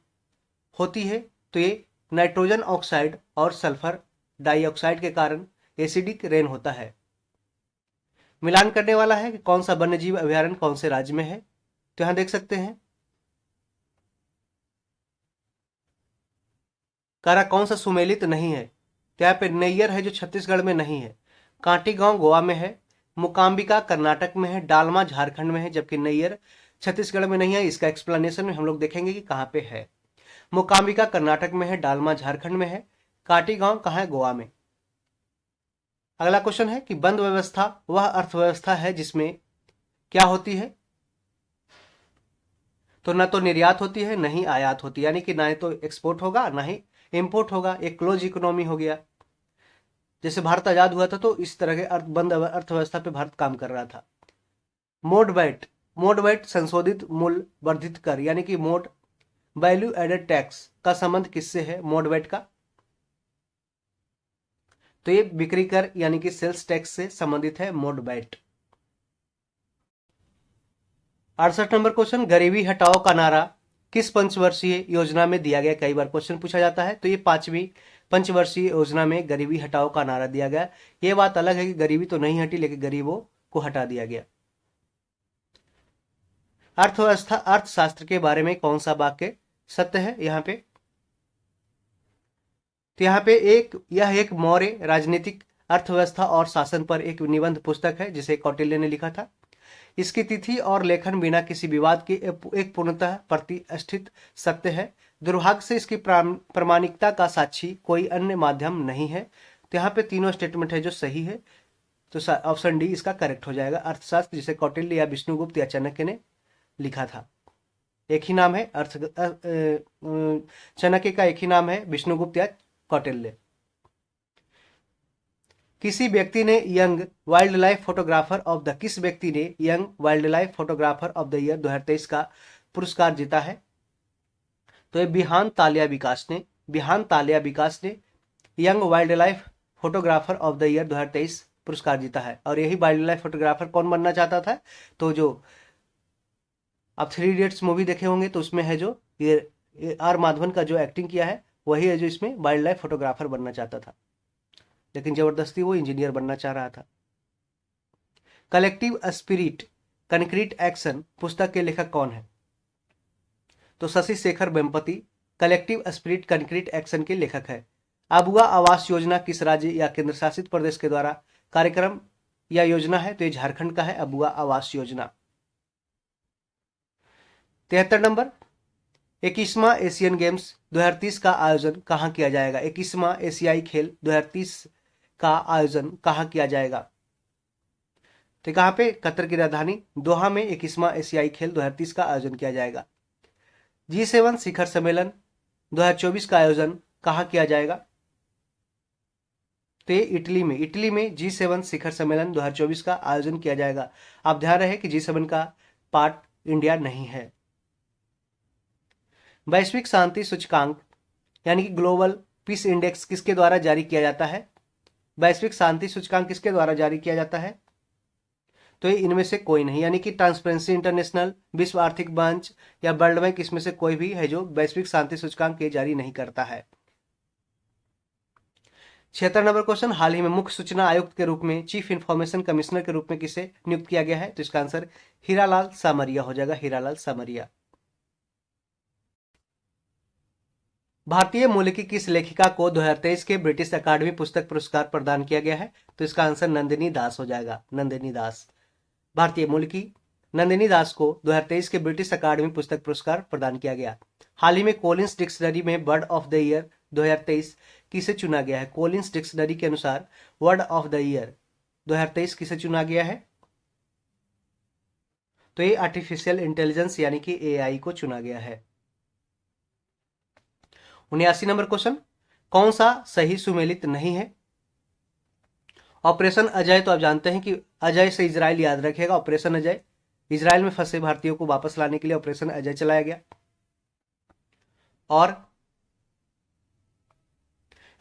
होती है? तो ये नाइट्रोजन ऑक्साइड और सल्फर डाइऑक्साइड के कारण एसिडिक रेन होता है। मिलान करने वाला है कि कौन सा वन्यजीव अभयारण्य कौन से राज्य में है? तो यहां देख सकते हैं, कारा कौन सा सुमेलित नहीं है? तो यहाँ पे नैयर है जो छत्तीसगढ़ में नहीं है, कांटी गांव गोवा में है, मुकाम्बिका कर्नाटक में है, डालमा झारखंड में है, जबकि नैयर छत्तीसगढ़ में नहीं है। इसका एक्सप्लेनेशन में हम लोग देखेंगे कि कहाँ पे है। मुकाम्बिका कर्नाटक में है, डालमा झारखंड में है, काटी गांव कहाँ है? गोवा में। अगला क्वेश्चन है कि बंद व्यवस्था वह अर्थव्यवस्था है जिसमें क्या होती है? तो ना तो निर्यात होती है, नहीं आयात होती, यानी कि ना तो एक्सपोर्ट होगा ना ही इंपोर्ट होगा। एक क्लोज इकोनॉमी हो गया। जैसे भारत आजाद हुआ था तो इस तरह के बंद अर्थव्यवस्था पे भारत काम कर रहा था। मोड वैट संशोधित मूल्य वर्धित कर यानी कि मोड वैल्यू एडेड टैक्स का संबंध किससे है? मोड वैट का, तो ये बिक्री कर यानी कि सेल्स टैक्स से संबंधित है मोड वैट। 68 नंबर क्वेश्चन, गरीबी हटाओ का नारा किस पंचवर्षीय योजना में दिया गया? कई बार क्वेश्चन पूछा जाता है। तो ये 5वीं पंचवर्षीय योजना में गरीबी हटाओ का नारा दिया गया। ये बात अलग है कि गरीबी तो नहीं हटी, लेकिन गरीबों को हटा दिया गया। अर्थव्यवस्था अर्थशास्त्र के बारे में कौन सा वाक्य सत्य है? यहाँ पे तो यहाँ पे यह एक मौर्य राजनीतिक अर्थव्यवस्था और शासन पर एक निबंध पुस्तक है जिसे कौटिल्य ने लिखा था। इसकी तिथि और लेखन बिना किसी विवाद के एक पूर्णतः प्रतिष्ठित सत्य है। दुर्भाग्य से इसकी प्रामाणिकता का साक्षी कोई अन्य माध्यम नहीं है। तो यहाँ पे तीनों स्टेटमेंट है जो सही है, तो ऑप्शन डी इसका करेक्ट हो जाएगा। अर्थशास्त्र जिसे कौटिल्य या विष्णुगुप्त या चाणक्य ने लिखा था, एक ही नाम है चाणक्य का एक ही नाम है, विष्णुगुप्त या कौटिल्य। किसी व्यक्ति ने young wild life photographer of the year 2023 का पुरस्कार जीता है? तो ये बिहान तालिया विकास ने young wild life photographer of the year 2023 पुरस्कार जीता है। और यही वाइल्ड लाइफ फोटोग्राफर कौन बनना चाहता था? तो जो आप 3 इडियट्स मूवी देखे होंगे तो उसमें है जो ये आर माधवन का जो एक्टिंग किया है वही है जो इसमें वाइल्ड लाइफ फोटोग्राफर बनना चाहता था, लेकिन जबरदस्ती वो इंजीनियर बनना चाह रहा था। कलेक्टिव स्पिरिट कंक्रीट एक्शन पुस्तक के लेखक कौन है? तो Shashi Shekhar Vempati collective spirit concrete action के लेखक है। आबुआ आवास योजना किस राज्य या केंद्र शासित प्रदेश के द्वारा कार्यक्रम या योजना है? तो ये झारखंड का है आबुआ Awas Yojana. 73 number, 21वां Asian games 2030 का आयोजन कहाँ किया जाएगा? 21वां एशियाई खेल 2030 का आयोजन कहाँ किया जाएगा? तो कहाँ पे? कतर की राजधानी दोहा में 21वां एशियाई खेल 2030 का आयोजन किया जाएगा। G7 शिखर सम्मेलन 2024 का आयोजन कहाँ किया जाएगा? तो इटली में G7 शिखर सम्मेलन 2024 का आयोजन किया जाएगा। आप ध्यान रहे कि G7 का पार्ट इंडिया नहीं है। वैश्विक शांति सूचकांक यानी कि ग्लोबल पीस इंडेक्स किसके द्वारा जारी किया जाता है? वैश्विक शांति सूचकांक किसके द्वारा जारी किया जाता है? तो ये इनमें से कोई नहीं, यानी कि ट्रांसपेरेंसी इंटरनेशनल, विश्व आर्थिक मंच या वर्ल्ड बैंक, इसमें से कोई भी है जो वैश्विक शांति सूचकांक के जारी नहीं करता है। 76 नंबर क्वेश्चन, हाल ही में मुख्य सूचना आयुक्त के रूप में चीफ इंफॉर्मेशन कमिश्नर के रूप में किसे नियुक्त किया गया है? तो इसका आंसर हीरालाल सामरिया हो जाएगा, हीरालाल सामरिया। भारतीय मूल की किस लेखिका को 2023 के ब्रिटिश अकादमी पुस्तक पुरस्कार प्रदान किया गया है? तो इसका आंसर नंदिनी दास हो जाएगा, नंदिनी दास। भारतीय मूल की नंदिनी दास को 2023 के ब्रिटिश अकादमी पुस्तक पुरस्कार प्रदान किया गया। हाल ही में कोलिंस डिक्शनरी में वर्ड ऑफ द ईयर 2023 किसे चुना गया है? कोलिंस डिक्शनरी के अनुसार वर्ड ऑफ द ईयर 2023 किसे चुना गया है? तो ये आर्टिफिशियल इंटेलिजेंस यानी कि AI को चुना गया है। 79 नंबर क्वेश्चन, कौन सा सही सुमेलित नहीं है? ऑपरेशन अजय, तो आप जानते हैं कि अजय से इजराइल याद रखेगा। ऑपरेशन अजय, इजराइल में फंसे भारतीयों को वापस लाने के लिए ऑपरेशन अजय चलाया गया। और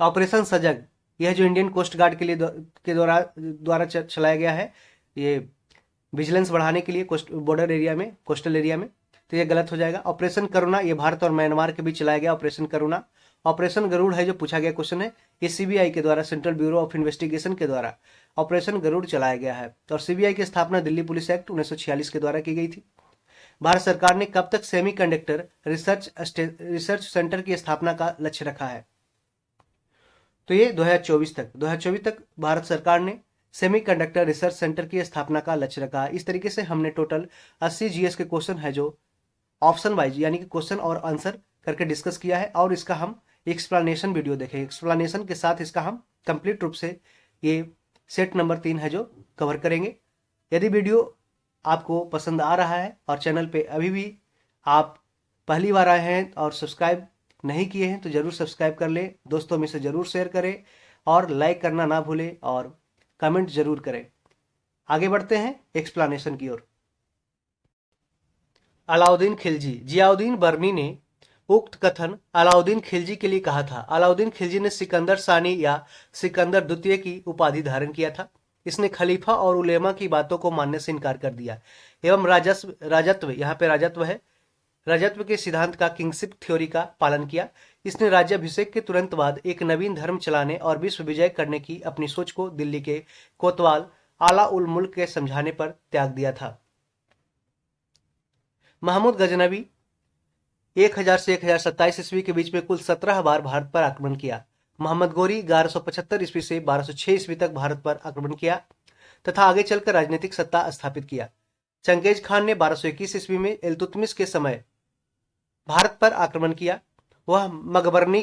ऑपरेशन सजग, यह जो इंडियन कोस्ट गार्ड के लिए द्वारा चलाया गया है, ये विजिलेंस बढ़ाने के लिए बॉर्डर एरिया में, कोस्टल एरिया में, तो ये गलत हो जाएगा। ऑपरेशन करुणा, ये भारत और म्यांमार के बीच चलाया गया ऑपरेशन करुणा। ऑपरेशन गरुड़ है जो पूछा गया क्वेश्चन है, ये CBI के द्वारा, सेंट्रल ब्यूरो ऑफ इन्वेस्टिगेशन के द्वारा ऑपरेशन गरुड़ चलाया गया है। और CBI की स्थापना दिल्ली पुलिस एक्ट 1946 के द्वारा की गई थी। भारत सरकार ने कब तक सेमीकंडक्टर रिसर्च सेंटर की स्थापना का लक्ष्य रखा है? तो ये 2024 तक भारत सरकार ने सेमीकंडक्टर रिसर्च सेंटर की स्थापना का लक्ष्य रखा है। इस तरीके से हमने टोटल 80 GS के क्वेश्चन है जो ऑप्शन वाइज यानी कि क्वेश्चन और आंसर करके डिस्कस किया है, और इसका हम एक्सप्लेनेशन वीडियो देखेंगे। एक्सप्लेनेशन के साथ इसका हम कंप्लीट रूप से ये सेट नंबर 3 है जो कवर करेंगे। यदि वीडियो आपको पसंद आ रहा है और चैनल पे अभी भी आप पहली बार आए हैं और सब्सक्राइब नहीं किए हैं तो जरूर सब्सक्राइब कर लें, दोस्तों में से जरूर शेयर करें और लाइक करना ना भूलें और कमेंट जरूर करें। आगे बढ़ते हैं एक्सप्लेनेशन की ओर। अलाउद्दीन खिलजी। जियाउद्दीन बर्नी ने उक्त कथन अलाउद्दीन खिलजी के लिए कहा था। अलाउद्दीन खिलजी ने सिकंदर सानी या सिकंदर द्वितीय की उपाधि धारण किया था। इसने खलीफा और उलेमा की बातों को मानने से इनकार कर दिया एवं राजत्व यहाँ पे राजत्व है, राजत्व के सिद्धांत का किंगशिप थ्योरी का पालन किया। इसने राज्याभिषेक के तुरंत बाद एक नवीन धर्म चलाने और विश्व विजय करने की अपनी सोच को दिल्ली के कोतवाल आला उल मुल्क के समझाने पर त्याग दिया था। महमूद गजनवी 1000 से 1027 ईस्वी के बीच में कुल 17 बार भारत पर आक्रमण किया। मोहम्मद गोरी 1175 ईस्वी से 1206 ईस्वी तक भारत पर आक्रमण किया तथा आगे चलकर राजनीतिक सत्ता स्थापित किया। चंगेज खान ने 1221 ईस्वी में इल्तुतमिश के समय भारत पर आक्रमण किया। वह मकबरनी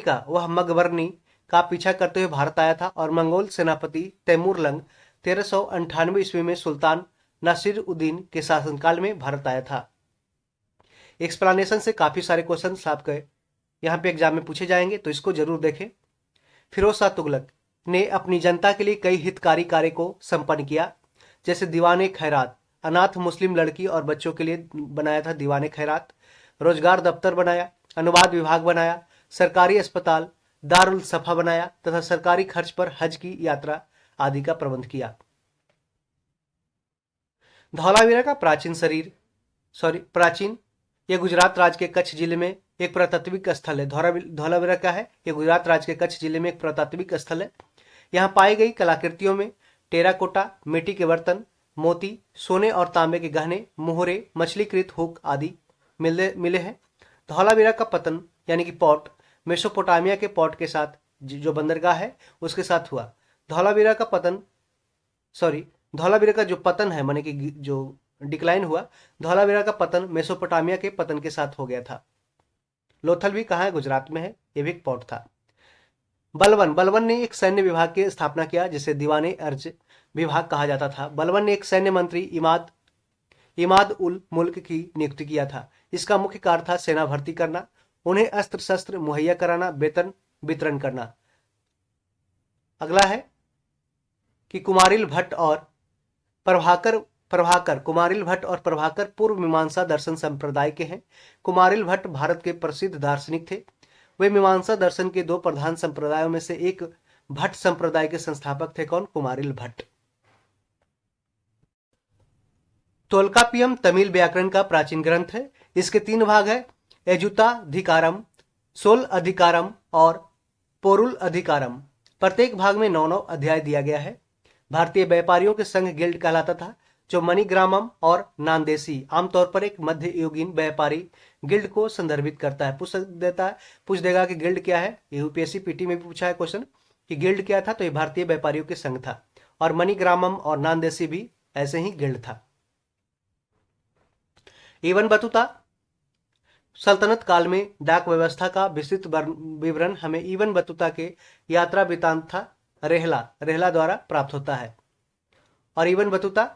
का पीछा करते हुए भारत आया था और मंगोल सेनापति तैमूर लंग 1398 ईस्वी में सुल्तान नासिरुद्दीन के शासनकाल में भारत आया था। एक्सप्लेनेशन से काफी सारे क्वेश्चन आपके यहाँ पे एग्जाम में पूछे जाएंगे, तो इसको जरूर देखें। फिरोज शाह तुगलक ने अपनी जनता के लिए कई हितकारी कार्य को संपन्न किया, जैसे दीवाने खैरात, अनाथ मुस्लिम लड़की और बच्चों के लिए बनाया था दीवाने खैरात, रोजगार दफ्तर बनाया, अनुवाद विभाग बनाया, सरकारी अस्पताल दारुल सफा बनाया तथा सरकारी खर्च पर हज की यात्रा आदि का प्रबंध किया। धौलावीरा का प्राचीन यह गुजरात राज्य के कच्छ जिले में एक पुरातात्विक स्थल है। धौलावीरा क्या है? यह गुजरात राज्य के कच्छ जिले में एक पुरातात्विक स्थल है। यहाँ पाई गई कलाकृतियों में टेराकोटा, मिट्टी के बर्तन, मोती, सोने और तांबे के गहने, मोहरे, मछलीकृत हुक आदि मिले हैं। धौलावीरा का पतन यानी कि पॉट मेसोपोटामिया के पॉट के साथ जो बंदरगाह है उसके साथ हुआ। धौलावीरा का जो पतन है माने कि जो डिक्लाइन हुआ, धौलावीरा का पतन मेसोपोटामिया के पतन के साथ हो गया था। लोथल भी कहाँ है? गुजरात में है। ये भी एक पॉट था। बलवन ने एक सैन्य विभाग की स्थापना किया जिसे दीवाने अर्ज विभाग कहा जाता था। बलवन ने एक सैन्य मंत्री इमाद उल मुल्क की नियुक्ति किया था। इसका मुख्य कार्य था सेना भर्ती करना, उन्हें अस्त्र शस्त्र मुहैया कराना, वेतन वितरण करना। अगला है कि कुमारिल भट्ट और प्रभाकर पूर्व मीमांसा दर्शन संप्रदाय के हैं। कुमारिल भट्ट भारत के प्रसिद्ध दार्शनिक थे। वे मीमांसा दर्शन के दो प्रधान संप्रदायों में से एक भट्ट संप्रदाय के संस्थापक थे। कौन? कुमारिल भट्ट। तोल्कापियम तमिल व्याकरण का प्राचीन ग्रंथ है। इसके 3 भाग है, एजुताधिकारम, सोल अधिकारम और पोरुल अधिकारम। प्रत्येक भाग में 9 अध्याय दिया गया है। भारतीय व्यापारियों के संघ गिल्ड कहलाता था, जो मणिग्रामम और नांदेसी आमतौर पर एक मध्ययुगीन व्यापारी गिल्ड को संदर्भित करता है। पूछ देगा कि गिल्ड क्या है। यूपीएससी पीटी में भी पूछा है क्वेश्चन कि गिल्ड क्या था, तो ये भारतीय व्यापारियों के संघ था। और मणिग्रामम और नांदेसी भी ऐसे ही गिल्ड था। इबन बतूता सल्तनत काल में डाक व्यवस्था का विस्तृत विवरण हमें इबन बतूता के यात्रा वृतांत था रेहला द्वारा प्राप्त होता है। और इबन बतूता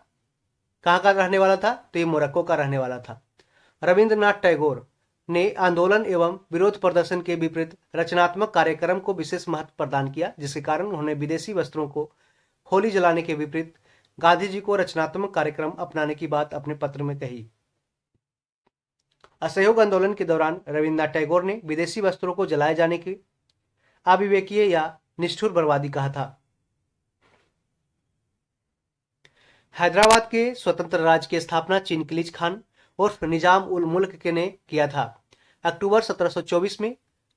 कहाँ का रहने वाला था? तो ये मोरक्को का रहने वाला था। रविंद्रनाथ टैगोर ने आंदोलन एवं विरोध प्रदर्शन के विपरीत रचनात्मक कार्यक्रम को विशेष महत्व प्रदान किया, जिसके कारण उन्होंने विदेशी वस्त्रों को होली जलाने के विपरीत गांधी जी को रचनात्मक कार्यक्रम अपनाने की बात अपने पत्र में कही। असहयोग आंदोलन के दौरान रविन्द्रनाथ टैगोर ने विदेशी वस्त्रों को जलाए जाने की अविवेकीय या निष्ठुर बर्बादी कहा था। हैदराबाद के स्वतंत्र राज्य की स्थापना चिनकिलीज खान उर्फ निजाम उल मुल्क के ने किया था। अक्टूबर 1724 में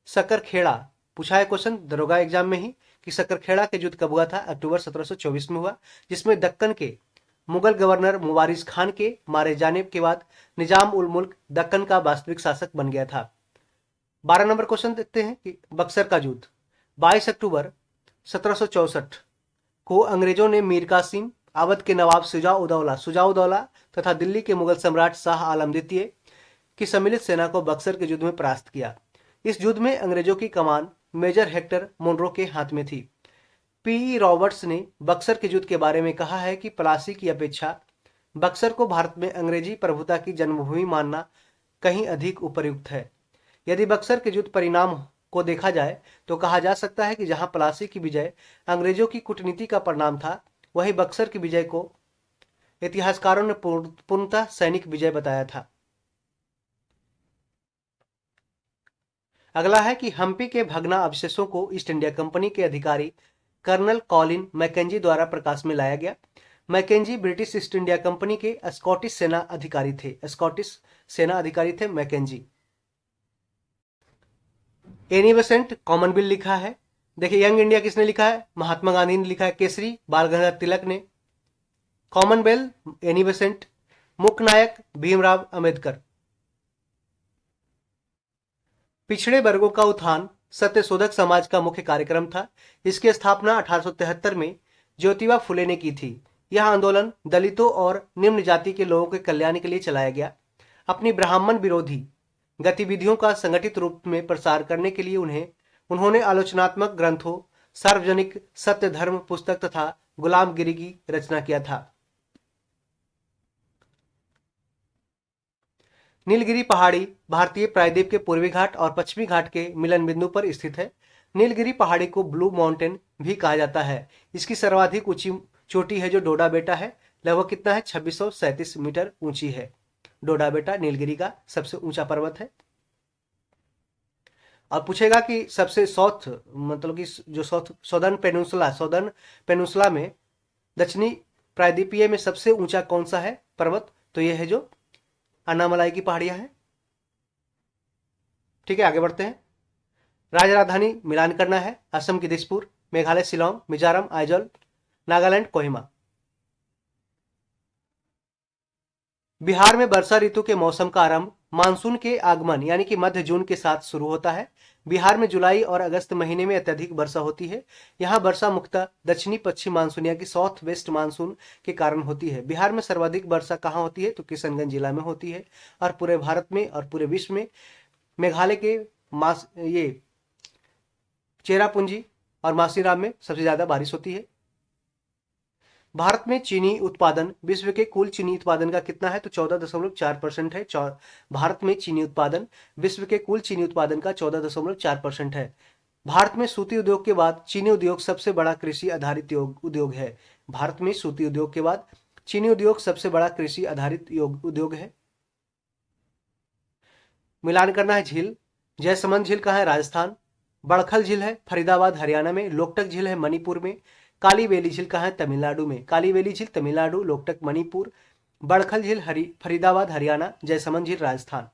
सकरखेड़ा पूछा है क्वेश्चन दरोगा एग्जाम में ही कि सकरखेड़ा के युद्ध कब हुआ था? अक्टूबर 1724 में हुआ, जिसमें दक्कन के मुगल गवर्नर मुबारिज खान के मारे जाने के बाद निजाम उल मुल्क दक्कन का वास्तविक शासक बन गया था। 12 नंबर क्वेश्चन देखते हैं कि बक्सर का युद्ध 22 अक्टूबर 1764 को अंग्रेजों ने मीर कासिम, अवध के नवाब शुजाउद्दौला तथा दिल्ली के मुगल सम्राट शाह आलम द्वितीय की सम्मिलित सेना को बक्सर के युद्ध में परास्त किया। इस युद्ध में अंग्रेजों की कमान मेजर हेक्टर मोनरो के हाथ में थी। पी रॉबर्ट्स ने बक्सर के युद्ध के बारे में कहा है कि प्लासी की अपेक्षा बक्सर को भारत में अंग्रेजी प्रभुता की जन्मभूमि मानना कहीं अधिक उपयुक्त है। यदि बक्सर के युद्ध परिणाम को देखा जाए तो कहा जा सकता है कि जहां प्लासी की विजय अंग्रेजों की कूटनीति का परिणाम था, वहीं बक्सर की विजय को इतिहासकारों ने पूर्णतः सैनिक विजय बताया था। अगला है कि हम्पी के भग्ना अवशेषों को ईस्ट इंडिया कंपनी के अधिकारी कर्नल कॉलिन मैकेंजी द्वारा प्रकाश में लाया गया। Mackenzie British East India Company के स्कॉटिश सेना अधिकारी थे मैकेंजी। एनी बेसेंट कॉमनवेल्थ लिखा है। देखिए यंग इंडिया किसने लिखा है? महात्मा गांधी ने लिखा है। केसरी बाल गंगाधर तिलक ने। Commonwealth Annie Besant. मुख्य नायक भीमराव अंबेडकर। पिछड़े वर्गों का उत्थान सत्यशोधक समाज का मुख्य कार्यक्रम था। इसकी स्थापना 1873 में ज्योतिबा फुले ने की थी। यह आंदोलन दलितों और निम्न जाति के लोगों के कल्याण के लिए चलाया गया। अपनी ब्राह्मण विरोधी गतिविधियों का संगठित रूप में प्रसार करने के लिए उन्होंने आलोचनात्मक ग्रंथों, सार्वजनिक सत्य धर्म पुस्तक तथा गुलामगिरी की रचना किया था। नीलगिरी पहाड़ी भारतीय प्रायद्वीप के पूर्वी घाट और पश्चिमी घाट के मिलन बिंदु पर स्थित है। नीलगिरी पहाड़ी को ब्लू माउंटेन भी कहा जाता है। इसकी सर्वाधिक ऊंची चोटी है जो डोडा बेटा है। लगभग कितना है? 2637 मीटर ऊंची है। डोडा बेटा नीलगिरी का सबसे ऊंचा पर्वत है। और पूछेगा कि सबसे साउथ मतलब कि जो सौदर्न पेनिनसुला में दक्षिणी प्रायद्वीपीय में सबसे ऊंचा कौन सा है पर्वत? तो यह है जो अन्नामलाई की पहाड़ियां हैं। ठीक है, आगे बढ़ते हैं। राज्य राजधानी मिलान करना है। असम की दिसपुर, मेघालय शिलोंग, मिजोरम आइजोल, नागालैंड कोहिमा। बिहार में वर्षा ऋतु के मौसम का आरंभ मानसून के आगमन यानी कि मध्य जून के साथ शुरू होता है। बिहार में जुलाई और अगस्त महीने में अत्यधिक वर्षा होती है। यहाँ वर्षा मुख्यतः दक्षिणी पश्चिम मानसून यानी कि साउथ वेस्ट मानसून के कारण होती है। बिहार में सर्वाधिक वर्षा कहाँ होती है? तो किशनगंज जिला में होती है। और पूरे भारत में और पूरे विश्व में मेघालय के ये चेरापूंजी और मासीराम में सबसे ज्यादा बारिश होती है। भारत में चीनी उत्पादन विश्व के कुल चीनी उत्पादन का कितना है? तो 14.4% है। भारत में चीनी उत्पादन विश्व के कुल चीनी उत्पादन का 14.4% है। भारत में सूती उद्योग के बाद चीनी उद्योग सबसे बड़ा कृषि आधारित उद्योग है। भारत में सूती उद्योग के बाद चीनी उद्योग सबसे बड़ा कृषि आधारित उद्योग है। मिलान करना है झील। जयसमंद झील कहाँ है? राजस्थान। बड़खल झील है फरीदाबाद हरियाणा में। लोकटक झील है मणिपुर में। काली वेली झील कहाँ है? तमिलनाडु में। काली वेली झील तमिलनाडु, लोकटक मणिपुर, बड़खल झील फरीदाबाद हरियाणा, जयसमंद झील राजस्थान।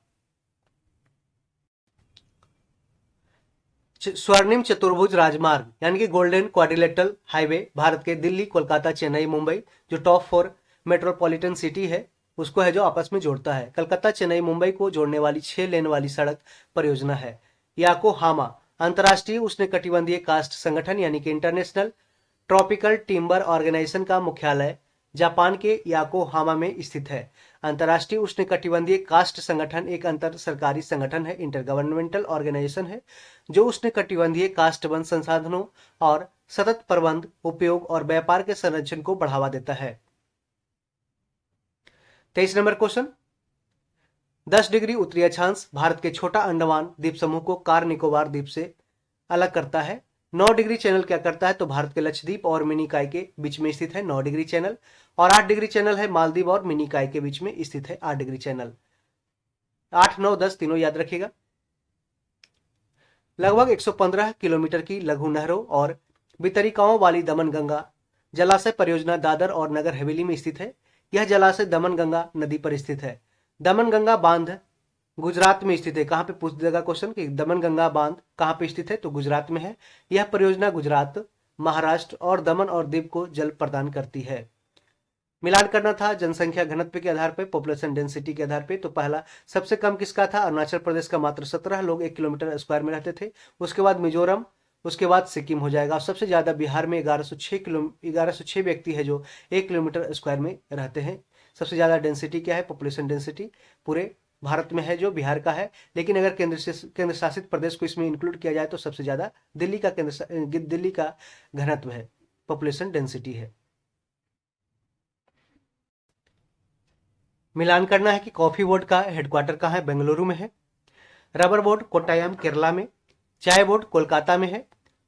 स्वर्णिम चतुर्भुज राजमार्ग यानी कि गोल्डन क्वाड्रिलेटरल हाईवे भारत के दिल्ली, कोलकाता, चेन्नई, मुंबई जो टॉप 4 मेट्रोपॉलिटन सिटी है उसको है जो आपस में जोड़ता है। कलकत्ता, चेन्नई, मुंबई को जोड़ने वाली 6 लेन वाली सड़क परियोजना है। याकोहामा अंतर्राष्ट्रीय उष्णकटिबंधीय कास्ट संगठन यानी कि इंटरनेशनल ट्रॉपिकल टिम्बर ऑर्गेनाइजेशन का मुख्यालय जापान के याकोहामा में स्थित है। अंतर्राष्ट्रीय उष्णकटिबंधीय कास्ट संगठन एक अंतर सरकारी संगठन है, इंटरगवर्नमेंटल ऑर्गेनाइजेशन है जो उष्णकटिबंधीय कास्ट वन संसाधनों और सतत प्रबंध, उपयोग और व्यापार के संरक्षण को बढ़ावा देता है। 23 नंबर क्वेश्चन। 10 डिग्री उत्तरी अक्षांश भारत के छोटा अंडमान द्वीप समूह को कार निकोबार द्वीप से अलग करता है। 9 डिग्री चैनल क्या करता है? तो भारत के लक्षद्वीप और मिनिकॉय के बीच में स्थित है 9 डिग्री चैनल। और 8 डिग्री चैनल है मालदीव और मिनिकॉय के बीच में स्थित है 8 डिग्री चैनल। 8, 9, 10 तीनों याद रखिएगा। लगभग 115 किलोमीटर की लघु नहरों और वितरिकाओं वाली दमन गंगा जलाशय परियोजना दादर और नगर हवेली में स्थित है। यह जलाशय दमन गंगा नदी पर स्थित है। दमन गंगा बांध गुजरात में स्थित है। कहां पे पूछ देगा क्वेश्चन कि दमन गंगा बांध कहां पे स्थित है? तो गुजरात में है। यह परियोजना गुजरात, महाराष्ट्र और दमन और दीव को जल प्रदान करती है। मिलान करना था जनसंख्या घनत्व के आधार पर, पॉपुलेशन डेंसिटी के आधार पर। तो पहला सबसे कम किसका था? अरुणाचल प्रदेश का मात्र 17 लोग 1 किलोमीटर स्क्वायर में रहते थे। उसके बाद मिजोरम, उसके बाद सिक्किम हो जाएगा। और सबसे ज्यादा बिहार में 1106 व्यक्ति है जो 1 किलोमीटर स्क्वायर में रहते हैं। सबसे ज्यादा डेंसिटी क्या है? पॉपुलेशन डेंसिटी पूरे भारत में है जो बिहार का है। लेकिन अगर केंद्र शासित प्रदेश को इसमें इंक्लूड किया जाए तो सबसे ज्यादा दिल्ली का घनत्व है, पॉपुलेशन डेंसिटी है। मिलान करना है कि कॉफी बोर्ड का हेडक्वार्टर कहाँ है? बेंगलुरु में है। रबर बोर्ड कोट्टायम केरला में। चाय बोर्ड कोलकाता में है।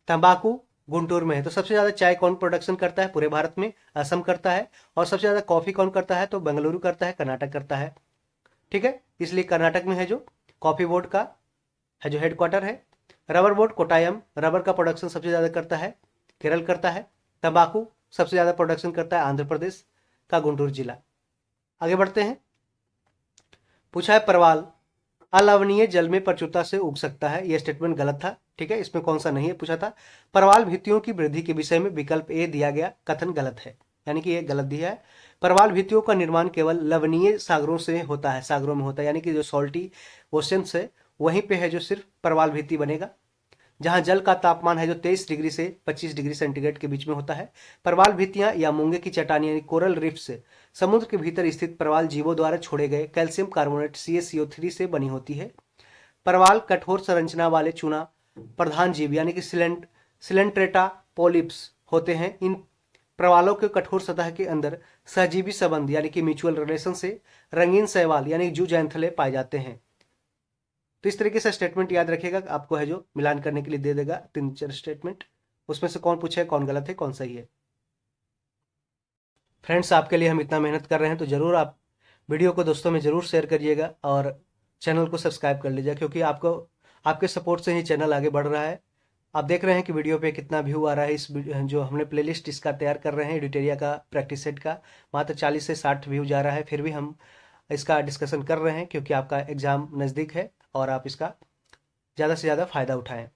तंबाकू गुंटूर में है। तो सबसे ज्यादा चाय कौन प्रोडक्शन करता है पूरे भारत में? असम करता है। और सबसे ज्यादा कॉफी कौन करता है? तो बेंगलुरु करता है, कर्नाटक करता है। ठीक है, इसलिए कर्नाटक में है जो कॉफी बोर्ड का है जो हेडक्वार्टर है। रबर बोर्ड कोटायम, रबर का प्रोडक्शन सबसे ज़्यादा करता है केरल करता है। तंबाकू सबसे ज़्यादा प्रोडक्शन करता है आंध्र प्रदेश का गुंटूर जिला। आगे बढ़ते हैं। पूछा है परवाल अलवणीय जल में प्रचुरता से उग सकता है, यह स्टेटमेंट गलत था। ठीक है, इसमें कौन सा नहीं है पूछा था। परवाल भित्तियों की वृद्धि के विषय में विकल्प ए दिया गया कथन गलत है, यानी कि ये गलत दिया है। परवाल भित्तियों का निर्माण केवल लवणीय सागरों से होता है, सागरों में होता है, यानी कि जो सॉल्टी ओशन है वहीं पे है जो सिर्फ परवाल भित्ति बनेगा, जहां जल का तापमान है जो 23 डिग्री से 25 डिग्री सेंटीग्रेड के बीच में होता है। परवाल भित्तियां या मूंगे की चट्टान यानी कोरल रिफ्स समुद्र के भीतर स्थित परवाल जीवों द्वारा छोड़े गए कैल्शियम कार्बोनेट CaCO3 से बनी होती है। परवाल कठोर संरचना वाले चूना प्रधान जीव यानी कि सिलेंट्रेटा पोलिप्स होते हैं। इन प्रवालों के कठोर सतह के अंदर सहजीवी संबंध यानी कि म्यूचुअल रिलेशन से रंगीन शैवाल यानी जूजैंथले पाए जाते हैं। तो इस तरीके से स्टेटमेंट याद रखिएगा, आपको है जो मिलान करने के लिए दे देगा 3-4 स्टेटमेंट, उसमें से कौन पूछे कौन गलत है कौन सही है। फ्रेंड्स, आपके लिए हम इतना मेहनत कर रहे हैं तो ज़रूर आप वीडियो को दोस्तों में ज़रूर शेयर करिएगा और चैनल को सब्सक्राइब कर लीजिएगा, क्योंकि आपको आपके सपोर्ट से ही चैनल आगे बढ़ रहा है। आप देख रहे हैं कि वीडियो पे कितना व्यू आ रहा है। इस जो हमने प्लेलिस्ट इसका तैयार कर रहे हैं एडिटेरिया का प्रैक्टिस सेट का, मात्र 40 से 60 व्यू जा रहा है, फिर भी हम इसका डिस्कशन कर रहे हैं क्योंकि आपका एग्ज़ाम नज़दीक है और आप इसका ज़्यादा से ज़्यादा फायदा उठाएं।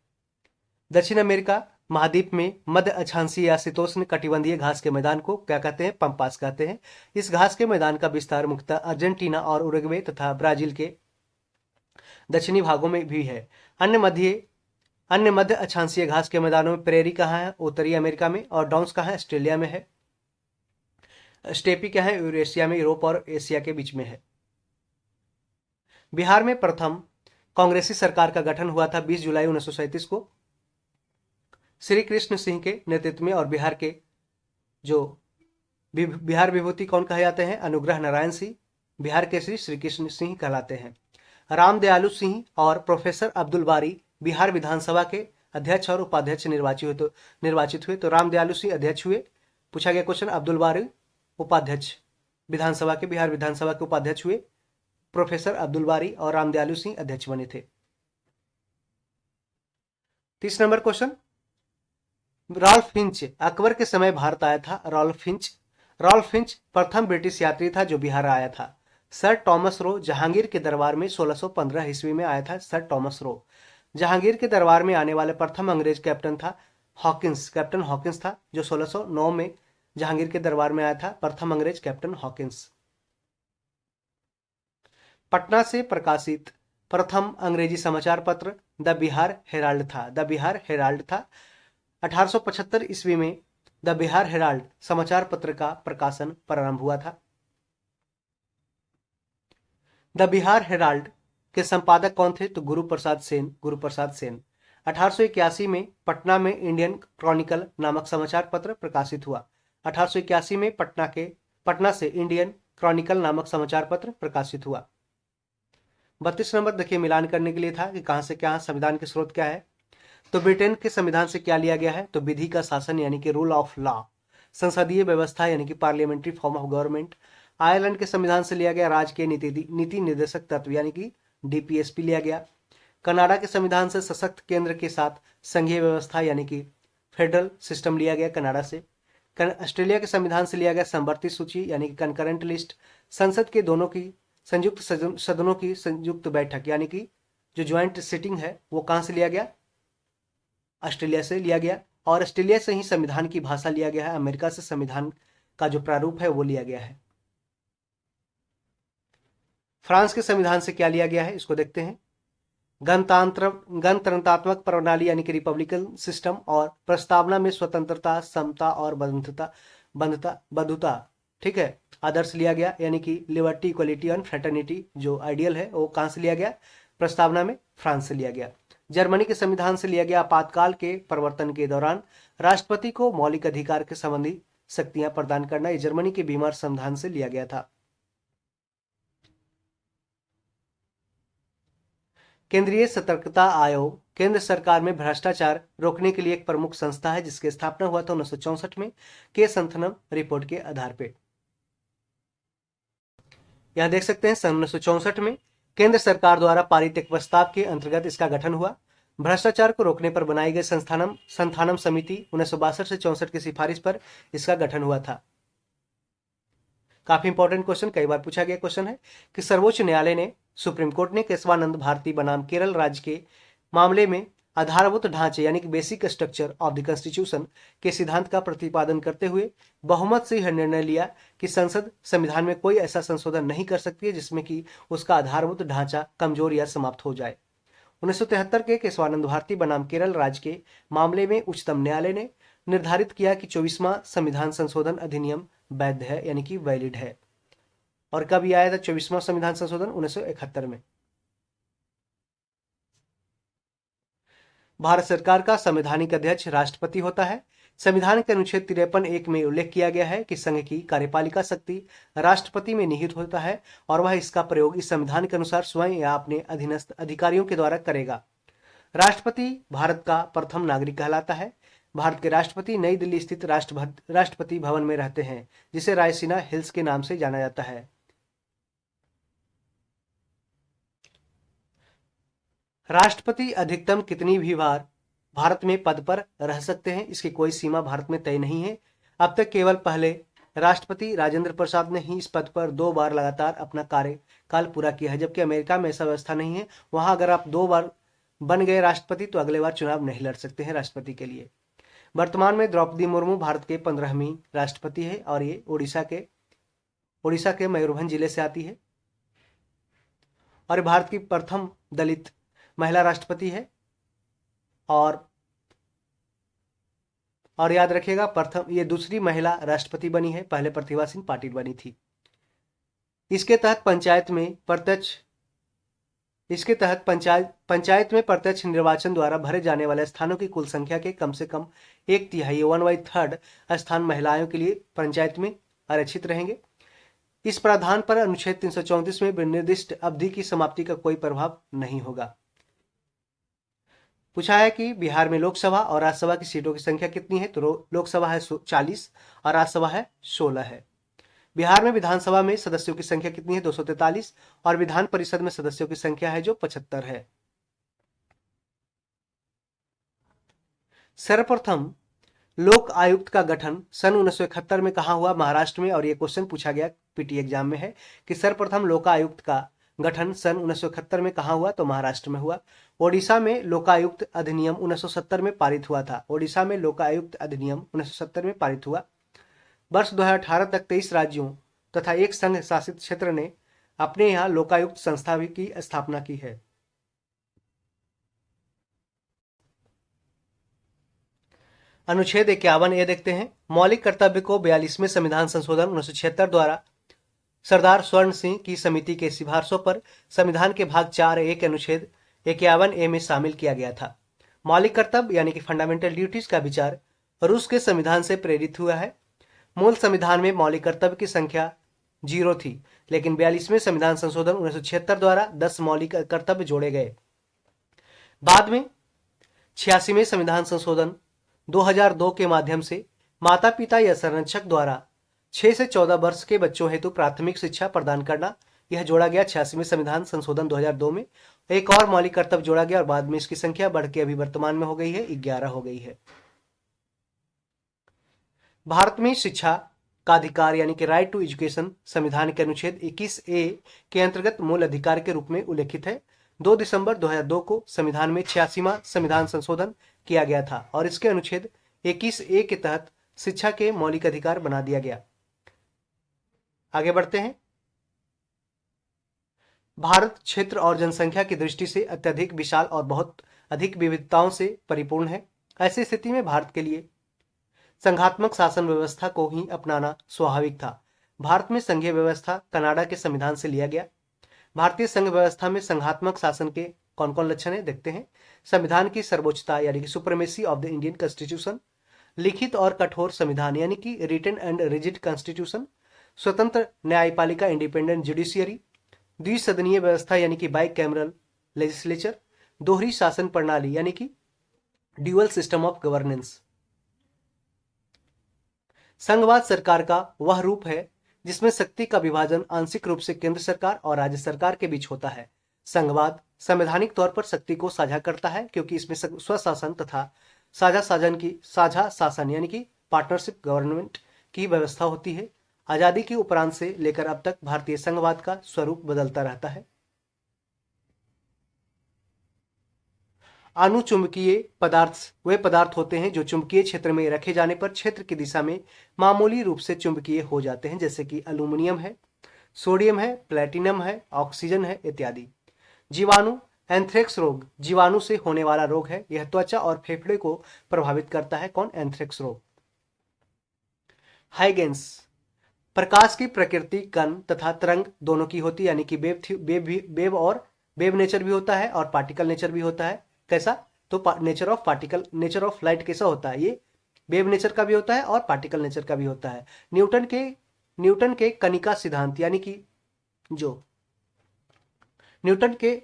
दक्षिण अमेरिका महाद्वीप में मध्य अक्षांशीय या शीतोष्ण कटिबंधीय घास के मैदान को क्या कहते हैं? पम्पास कहते हैं। इस घास के मैदान का विस्तार मुख्यतः अर्जेंटीना और उरुग्वे तथा ब्राजील के दक्षिणी भागों में भी है। अन्य मध्य अक्षांशीय घास के मैदानों में प्रेरी कहाँ है? उत्तरी अमेरिका में। और डाउन्स कहाँ है? ऑस्ट्रेलिया में है। स्टेपी क्या है? यूरेशिया में, यूरोप और एशिया के बीच में है। बिहार में प्रथम कांग्रेसी सरकार का गठन हुआ था 20 जुलाई 1937 को श्री कृष्ण सिंह के नेतृत्व में। और बिहार के जो बिहार विभूति कौन कहे जाते हैं? अनुग्रह नारायण सिंह बिहार के श्री कृष्ण सिंह कहलाते हैं। राम दयालु सिंह और प्रोफेसर अब्दुल बारी बिहार विधानसभा के अध्यक्ष और उपाध्यक्ष निर्वाचित हुए। तो राम दयालु सिंह अध्यक्ष हुए। पूछा गया क्वेश्चन, अब्दुल बारी उपाध्यक्ष विधानसभा के, बिहार विधानसभा के उपाध्यक्ष हुए। प्रोफेसर अब्दुल बारी और राम दयालु सिंह अध्यक्ष बने थे। 30 number question, Ralph Fitch Akbar के समय भारत आया था। रॉल्फ फिंच प्रथम ब्रिटिश यात्री था जो बिहार आया था। सर टॉमस रो जहांगीर के दरबार में 1615 ईस्वी में आया था। सर टॉमस रो जहांगीर के दरबार में आने वाले प्रथम अंग्रेज कैप्टन था। कैप्टन हॉकिंस था जो 1609 में जहांगीर के दरबार में आया था। प्रथम अंग्रेज कैप्टन हॉकिंस। पटना से प्रकाशित प्रथम अंग्रेजी समाचार पत्र द बिहार हेराल्ड था। 1875 ईस्वी में द बिहार हेराल्ड समाचार पत्र का प्रकाशन प्रारंभ हुआ था। द बिहार हेराल्ड के संपादक कौन थे? तो गुरु प्रसाद सेन। 1881 में पटना में इंडियन क्रॉनिकल नामक समाचार पत्र प्रकाशित हुआ। 1881 में पटना से इंडियन क्रॉनिकल नामक समाचार पत्र प्रकाशित हुआ। 32 नंबर देखिए, मिलान करने के लिए था कि कहां से क्या, संविधान के स्रोत क्या है। तो ब्रिटेन के संविधान से क्या लिया गया है? तो विधि का शासन यानी कि रूल ऑफ लॉ। संसदीय व्यवस्था यानी कि parliamentary form of government. Ireland के संविधान से लिया गया राज्य के नीति निर्देशक तत्व यानी कि DPSP लिया गया। कनाडा के संविधान से सशक्त केंद्र के साथ संघीय व्यवस्था यानी कि फेडरल सिस्टम लिया गया कनाडा से। ऑस्ट्रेलिया के संविधान से लिया गया समवर्ती सूची यानी कि कंकरेंट लिस्ट। संसद के दोनों की संयुक्त सदनों की संयुक्त बैठक यानी कि जो ज्वाइंट सिटिंग है वो कहां से लिया गया? ऑस्ट्रेलिया से लिया गया। और ऑस्ट्रेलिया से ही संविधान की भाषा लिया गया है। अमेरिका से संविधान का जो प्रारूप है वो लिया गया है। फ्रांस के संविधान से क्या लिया गया है इसको देखते हैं। गणतंत्रात्मक प्रणाली यानी कि रिपब्लिकन सिस्टम। और प्रस्तावना में स्वतंत्रता, समता और बंधुता ठीक है आदर्श लिया गया, यानी कि लिबर्टी, इक्वलिटी एंड फ्रेटर्निटी जो आइडियल है वो कहां से लिया गया? प्रस्तावना में फ्रांस से लिया गया। जर्मनी के संविधान से लिया गया। आपातकाल के प्रवर्तन के दौरान राष्ट्रपति को मौलिक अधिकार के संबंधी शक्तियां प्रदान करना, ये जर्मनी के बीमार संविधान से लिया गया था। केंद्रीय सतर्कता आयोग केंद्र सरकार में भ्रष्टाचार रोकने के लिए एक प्रमुख संस्था है जिसकी स्थापना हुआ था 1964 में के संथनम रिपोर्ट के आधार पर। यहां देख सकते हैं सन 1964 में केंद्र सरकार द्वारा पारित एक प्रस्ताव के अंतर्गत इसका गठन हुआ। भ्रष्टाचार को रोकने पर बनाई गई संस्थानम समिति 1962 से 64 की सिफारिश पर इसका गठन हुआ था। काफी इंपॉर्टेंट क्वेश्चन, कई बार पूछा गया क्वेश्चन है कि सर्वोच्च न्यायालय ने, सुप्रीम कोर्ट ने केशवानंद भारती बनाम केरल राज्य के मामले में आधारभूत ढांचे यानी कि basic structure of the constitution के सिद्धांत का प्रतिपादन करते हुए बहुमत से यह निर्णय लिया कि संसद संविधान में कोई ऐसा संशोधन नहीं कर सकती है जिसमें कि उसका आधारभूत ढांचा कमजोर या समाप्त हो जाए। 1973 के केशवानंद भारती बनाम केरल राज्य के मामले में उच्चतम न्यायालय ने निर्धारित किया कि 24वां संविधान संशोधन अधिनियम वैध है यानी कि वैलिड है। और कब यह आया था 24वां संविधान संशोधन? 1971 में। भारत सरकार का संवैधानिक अध्यक्ष राष्ट्रपति होता है। संविधान के अनुच्छेद 53(1) में उल्लेख किया गया है कि संघ की कार्यपालिका शक्ति राष्ट्रपति में निहित होता है और वह इसका प्रयोग इस संविधान के अनुसार स्वयं या अपने अधीनस्थ अधिकारियों के द्वारा करेगा। राष्ट्रपति भारत का प्रथम नागरिक कहलाता है। भारत के राष्ट्रपति नई दिल्ली स्थित राष्ट्रपति भवन में रहते हैं, जिसे रायसीना हिल्स के नाम से जाना जाता है। राष्ट्रपति अधिकतम कितनी भी बार भारत में पद पर रह सकते हैं, इसकी कोई सीमा भारत में तय नहीं है। अब तक केवल पहले राष्ट्रपति राजेंद्र प्रसाद ने ही इस पद पर 2 बार लगातार अपना कार्यकाल पूरा किया है, जबकि अमेरिका में ऐसा व्यवस्था नहीं है। वहां अगर आप 2 बार बन गए राष्ट्रपति तो अगले बार चुनाव नहीं लड़ सकते हैं राष्ट्रपति के लिए। वर्तमान में द्रौपदी मुर्मू भारत के 15वीं राष्ट्रपति है और ये उड़ीसा के मयूरभंज जिले से आती है और भारत की प्रथम दलित महिला राष्ट्रपति है। और याद रखिएगा, प्रथम ये दूसरी महिला राष्ट्रपति बनी है, पहले प्रतिभा सिंह पाटिल बनी थी। इसके तहत पंचायत में प्रत्यक्ष निर्वाचन द्वारा भरे जाने वाले स्थानों की कुल संख्या के कम से कम 1/3 1/3 स्थान महिलाओं के लिए पंचायत में आरक्षित रहेंगे। इस प्रावधान पर अनुच्छेद 334 में निर्दिष्ट अवधि की समाप्ति का कोई प्रभाव नहीं होगा। पूछा है कि बिहार में लोकसभा और राज्यसभा की सीटों की संख्या कितनी है, तो लोकसभा है 40 और राज्यसभा है 16 है। बिहार में विधानसभा में सदस्यों की संख्या कितनी है, 243 और विधान परिषद में सदस्यों की संख्या है जो 75 है। सर्वप्रथम लोक आयुक्त का गठन सन 1971 में कहां हुआ? महाराष्ट्र में। और यह क्वेश्चन पूछा गया पीटी एग्जाम में है कि सर्वप्रथम लोकायुक्त का गठन सन 1971 में कहां हुआ? तो महाराष्ट्र में हुआ। ओडिशा में लोकायुक्त अधिनियम 1970 में पारित हुआ था। ओडिशा में लोकायुक्त अधिनियम 1970 में पारित हुआ। वर्ष 2018 तक 23 राज्यों तथा एक संघ शासित क्षेत्र ने अपने यहाँ लोकायुक्त संस्था भी की स्थापना की है। अनुच्छेद 51 ये देखते हैं। मौलिक कर्तव्य को 42वें संविधान संशोधन 1976 द्वारा सरदार स्वर्ण सिंह की समिति के सिफारिशों पर संविधान के भाग 4(a) के अनुच्छेद 51(a) में शामिल किया गया था। मौलिक कर्तव्य यानी कि फंडामेंटल ड्यूटीज का विचार रूस के संविधान से प्रेरित हुआ है। मूल संविधान में मौलिक कर्तव्य की संख्या 0 थी, लेकिन 42वें संविधान संशोधन 1976 द्वारा 10 मौलिक कर्तव्य जोड़े गए। बाद में 86वें संविधान संशोधन 2002 के माध्यम से माता पिता या संरक्षक द्वारा 6 से 14 वर्ष के बच्चों हेतु प्राथमिक शिक्षा प्रदान करना, यह जोड़ा गया। 86वें संविधान संशोधन 2002 में एक और मौलिक कर्तव्य जोड़ा गया और बाद में इसकी संख्या बढ़ के अभी वर्तमान में हो गई है 11 हो गई है। भारत में शिक्षा का अधिकार यानी कि राइट टू एजुकेशन संविधान के अनुच्छेद 21(a) के अंतर्गत मूल अधिकार के रूप में उल्लेखित है। 2 दिसंबर 2002 को संविधान में 86वां संविधान संशोधन किया गया था और इसके अनुच्छेद 21(a) के तहत शिक्षा के मौलिक अधिकार बना दिया गया। आगे बढ़ते हैं। भारत क्षेत्र और जनसंख्या की दृष्टि से अत्यधिक विशाल और बहुत अधिक विविधताओं से परिपूर्ण है। ऐसी स्थिति में भारत के लिए संघात्मक शासन व्यवस्था को ही अपनाना स्वाभाविक था। भारत में संघीय व्यवस्था कनाडा के संविधान से लिया गया। भारतीय संघ व्यवस्था में संघात्मक शासन के कौन कौन लक्षण है देखते हैं। संविधान की सर्वोच्चता यानी कि supremacy of the Indian constitution, लिखित और कठोर संविधान यानी कि रिटन एंड रिजिड कॉन्स्टिट्यूशन, स्वतंत्र न्यायपालिका इंडिपेंडेंट जुडिशियरी, द्विसदनीय व्यवस्था यानी कि बाई कैमरल लेजिस्लेचर, दोहरी शासन प्रणाली यानी कि ड्यूअल सिस्टम ऑफ गवर्नेंस। संघवाद सरकार का वह रूप है जिसमें शक्ति का विभाजन आंशिक रूप से केंद्र सरकार और राज्य सरकार के बीच होता है। संघवाद संवैधानिक तौर पर शक्ति को साझा करता है क्योंकि इसमें स्वशासन तथा साझा शासन यानी कि पार्टनरशिप गवर्नमेंट की व्यवस्था होती है। आजादी के उपरांत से लेकर अब तक भारतीय संघवाद का स्वरूप बदलता रहता है। अनुचुंबकीय पदार्थ वे पदार्थ होते हैं जो चुंबकीय क्षेत्र में रखे जाने पर क्षेत्र की दिशा में मामूली रूप से चुंबकीय हो जाते हैं, जैसे कि एल्यूमिनियम है, सोडियम है, प्लेटिनम है, ऑक्सीजन है इत्यादि। जीवाणु एंथ्रेक्स रोग जीवाणु से होने वाला रोग है। यह त्वचा और फेफड़े को प्रभावित करता है। कौन? एंथ्रेक्स रोग। हाइगेंस प्रकाश की प्रकृति कण तथा तरंग दोनों की होती है, यानी कि वेव नेचर भी होता है और पार्टिकल नेचर भी होता है। कैसा? तो नेचर ऑफ लाइट कैसा होता है? ये वेव नेचर का भी होता है और पार्टिकल नेचर का भी होता है। न्यूटन के कणिका सिद्धांत यानी कि जो न्यूटन के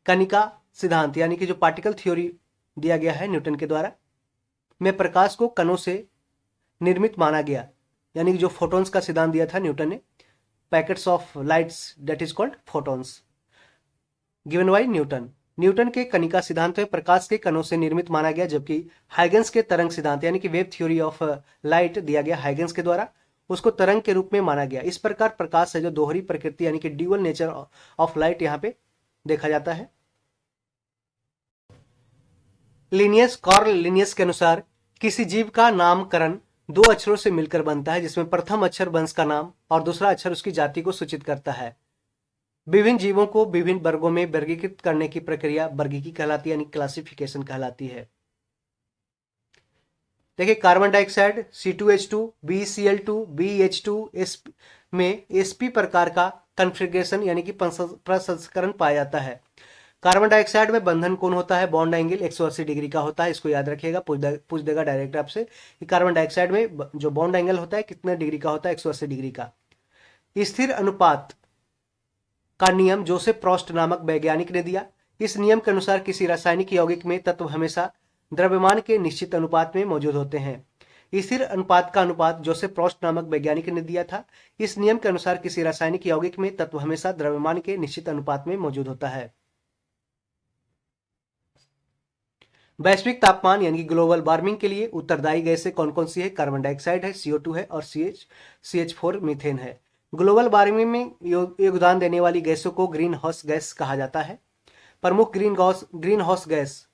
कणिका सिद्धांत यानी कि जो पार्टिकल थ्योरी दिया गया है न्यूटन के द्वारा, में प्रकाश को कणों से निर्मित माना गया, यानी कि जो फोटॉन्स का सिद्धांत दिया था न्यूटन ने, packets of lights that is called photons given by Newton के कणिका सिद्धांत में प्रकाश के कणों से निर्मित माना गया, जबकि हाइगेंस के तरंग सिद्धांत यानी कि वेव थ्योरी ऑफ लाइट दिया गया हाइगेंस के द्वारा, उसको तरंग के रूप में माना गया। इस प्रकार प्रकाश है जो दोहरी प्रकृति यानी कि ड्यूअल नेचर ऑफ लाइट यहाँ पे देखा जाता है। कार्ल लिनियस के अनुसार किसी जीव का नामकरण दो अक्षरों से मिलकर बनता है, जिसमें प्रथम अक्षर वंश का नाम और दूसरा अक्षर उसकी जाति को सूचित करता है। विभिन्न जीवों को विभिन्न वर्गों में वर्गीकृत करने की प्रक्रिया वर्गीकी कहलाती है, यानी क्लासिफिकेशन कहलाती है। देखिए carbon dioxide C2H2 BCl2 BH2 में sp प्रकार का कॉन्फ़िगरेशन यानी कि प्रसंस्करण पाया जाता है। कार्बन डाइऑक्साइड में बंधन कोण होता है, बॉन्ड एंगल 180 डिग्री का होता है। इसको याद रखिएगा, पूछ देगा डायरेक्ट आपसे कि कार्बन डाइऑक्साइड में जो बॉन्ड एंगल होता है कितने डिग्री का होता है? 180 डिग्री का। स्थिर अनुपात का नियम जोसेफ प्रोस्ट नामक वैज्ञानिक ने दिया। इस नियम के अनुसार किसी रासायनिक यौगिक में तत्व हमेशा द्रव्यमान के निश्चित अनुपात में मौजूद होते हैं। स्थिर अनुपात का अनुपात जोसेफ प्रोस्ट नामक वैज्ञानिक ने दिया था। इस नियम के अनुसार किसी रासायनिक यौगिक में तत्व हमेशा द्रव्यमान के निश्चित अनुपात में मौजूद होता है। वैश्विक तापमान यानी कि ग्लोबल वार्मिंग के लिए उत्तरदायी गैसें कौन कौन सी है? कार्बन डाइऑक्साइड है, CO2 है और CH4 मीथेन है। ग्लोबल वार्मिंग में योगदान देने वाली गैसों को ग्रीन हाउस गैस कहा जाता है। प्रमुख ग्रीन हाउस गैस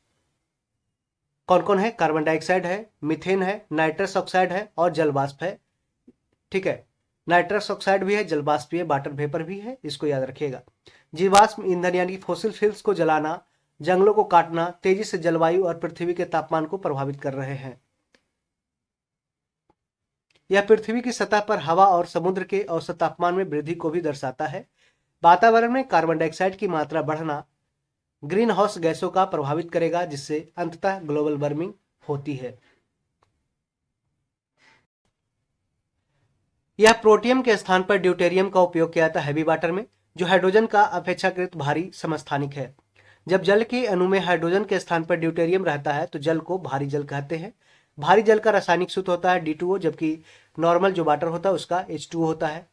कौन कौन है? कार्बन डाइऑक्साइड है, मीथेन है, नाइट्रस ऑक्साइड है और जलवाष्प है। ठीक है, नाइट्रस ऑक्साइड भी है, जलवाष्प भी है, वाटर वेपर भी है, इसको याद रखिएगा। जीवाश्म ईंधन यानी फॉसिल फ्यूल्स को जलाना, जंगलों को काटना तेजी से जलवायु और पृथ्वी के तापमान को प्रभावित कर रहे हैं। यह पृथ्वी की सतह पर हवा और समुद्र के औसत तापमान में वृद्धि को भी दर्शाता है। वातावरण में कार्बन डाइऑक्साइड की मात्रा बढ़ना ग्रीन हाउस गैसों का प्रभावित करेगा, जिससे अंततः ग्लोबल वार्मिंग होती है। यह प्रोटियम के स्थान पर ड्यूटेरियम का उपयोग किया जाता है हैवी वाटर में, जो हाइड्रोजन का अपेक्षाकृत भारी समस्थानिक है। जब जल के अणु में हाइड्रोजन के स्थान पर ड्यूटेरियम रहता है तो जल को भारी जल कहते हैं। भारी जल का रासायनिक सूत्र होता है D2O, जबकि नॉर्मल जो वाटर होता है उसका H2O होता है।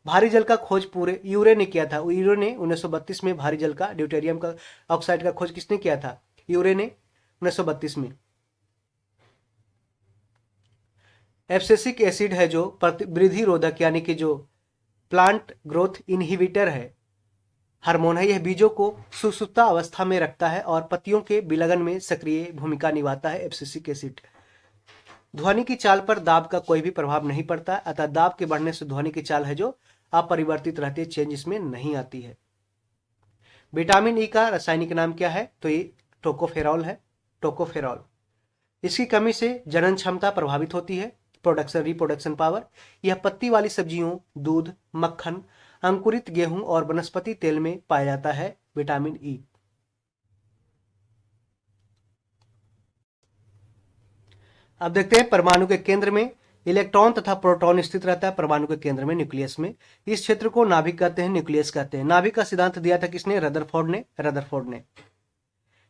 भारी जल का खोज पूरे यूरे ने किया था। यूरे ने 1932 में भारी जल का ड्यूटेरियम का ऑक्साइड का खोज किसने किया था? यूरे ने 1932 में। एब्सिसिक एसिड है जो वृद्धि रोधक यानी कि जो प्लांट ग्रोथ इनहिबिटर है, हार्मोन है। यह बीजों को सुसुप्ता अवस्था में रखता है और पत्तियों के विलगन में सक्रिय भूमिका निभाता है। एब्सिसिक एसिड ध्वनि की चाल पर दाब का कोई भी प्रभाव नहीं पड़ता, अतः दाब के बढ़ने से ध्वनि की चाल है जो अपरिवर्तित रहती है, चेंज इसमें नहीं आती है। विटामिन ई का रासायनिक नाम क्या है? तो ये टोकोफेरॉल है, टोकोफेरॉल। इसकी कमी से जनन क्षमता प्रभावित होती है, रिप्रोडक्शन पावर। यह पत्ती वाली सब्जियों, दूध, मक्खन, अंकुरित गेहूं और वनस्पति तेल में पाया जाता है विटामिन ई। अब देखते हैं परमाणु के केंद्र में इलेक्ट्रॉन तथा प्रोटॉन स्थित रहता है। परमाणु के केंद्र में न्यूक्लियस में, इस क्षेत्र को नाभिक कहते हैं, न्यूक्लियस कहते हैं। नाभिक का सिद्धांत दिया था किसने? रदरफोर्ड ने।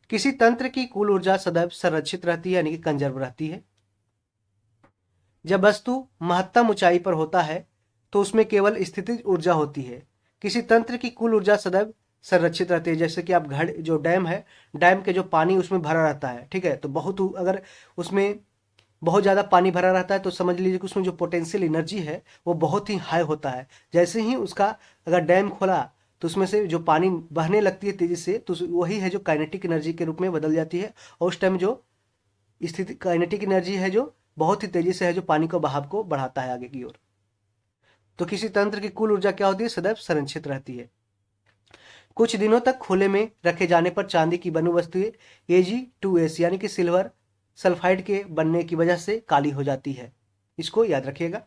किसी तंत्र की कुल ऊर्जा सदैव संरक्षित रहती है यानी कि कंजर्व रहती है। जब वस्तु महत्तम ऊंचाई पर होता है तो उसमें केवल स्थितिज ऊर्जा होती है। किसी तंत्र की कुल ऊर्जा सदैव संरक्षित रहती है। जैसे कि आप घर जो डैम है, डैम के जो पानी उसमें भरा रहता है, ठीक है, तो अगर उसमें बहुत ज़्यादा पानी भरा रहता है तो समझ लीजिए कि उसमें जो पोटेंशियल एनर्जी है वो बहुत ही हाई होता है। जैसे ही उसका अगर डैम खोला तो उसमें से जो पानी बहने लगती है तेजी से, तो वही है जो काइनेटिक एनर्जी के रूप में बदल जाती है, और उस टाइम जो स्थिति काइनेटिक एनर्जी है जो बहुत ही तेजी से है जो पानी को बहाव को बढ़ाता है आगे की ओर। तो किसी तंत्र की कुल ऊर्जा क्या होती है? सदैव संरक्षित रहती है। कुछ दिनों तक खुले में रखे जाने पर चांदी की बनी वस्तुएं Ag2S यानी कि सिल्वर सल्फाइड के बनने की वजह से काली हो जाती है। इसको याद रखिएगा।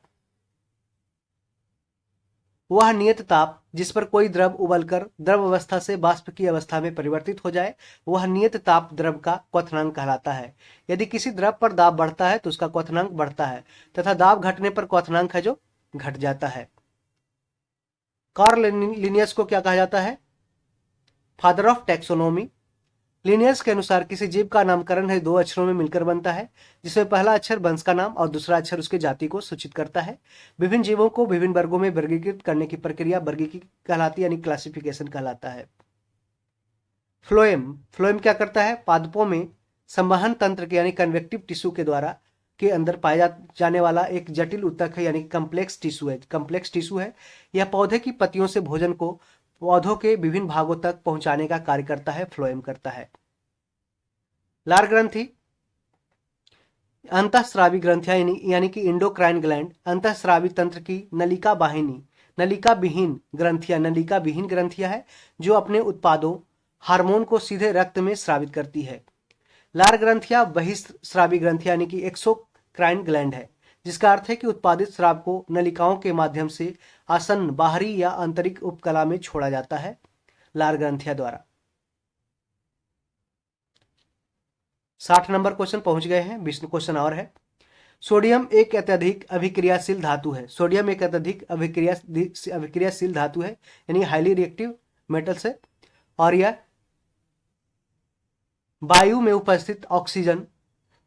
वह नियत ताप जिस पर कोई द्रव उबलकर द्रव अवस्था से वाष्प की अवस्था में परिवर्तित हो जाए, वह नियत ताप द्रव का क्वथनांक कहलाता है। यदि किसी द्रव पर दाब बढ़ता है तो उसका क्वथनांक बढ़ता है, तथा दाब घटने पर क्वथनांक है जो घट जाता है। कार्ल लिनियस को क्या कहा जाता है? Father of taxonomy. लिनियस के अनुसार किसी जीव का नामकरण है दो अक्षरों में मिलकर बनता है, जिसमें पहला अक्षर वंश का नाम और दूसरा अक्षर उसके जाति को सूचित करता है। विभिन्न जीवों को विभिन्न वर्गों में वर्गीकृत करने की प्रक्रिया वर्गीकृत कहलाती है, यानी क्लासिफिकेशन कहलाता है। फ्लोएम फ्लोएम क्या करता है? पादपों में संवहन तंत्र के यानी कन्वेक्टिव टिश्यू के द्वारा के अंदर पाया जाने वाला एक जटिल ऊतक है, यानी कम्प्लेक्स टिश्यू है। यह पौधे की पत्तियों से भोजन को पौधों के विभिन्न भागों तक पहुंचाने का कार्य करता है, फ्लोएम करता है। लार ग्रंथि अंतःस्रावी ग्रंथियां यानी कि इंडोक्राइन ग्लैंड अंतःस्रावी तंत्र की नलिका विहीन ग्रंथियां है जो अपने उत्पादों हार्मोन को सीधे रक्त में स्रावित करती है। लार ग्रंथियां बहिस्रावी ग्रंथियां यानी कि एक्सोक्राइन ग्लैंड है, जिसका अर्थ है कि उत्पादित स्राव को नलिकाओं के माध्यम से आसन्न बाहरी या आंतरिक उपकला में छोड़ा जाता है लार ग्रंथियां द्वारा। 60 नंबर क्वेश्चन पहुंच गए हैं। 20 क्वेश्चन और है। सोडियम एक अत्यधिक अभिक्रियाशील धातु है। सोडियम एक अत्यधिक अभिक्रियाशील धातु है, यानी हाईली रिएक्टिव मेटल्स है, और यह वायु में उपस्थित ऑक्सीजन,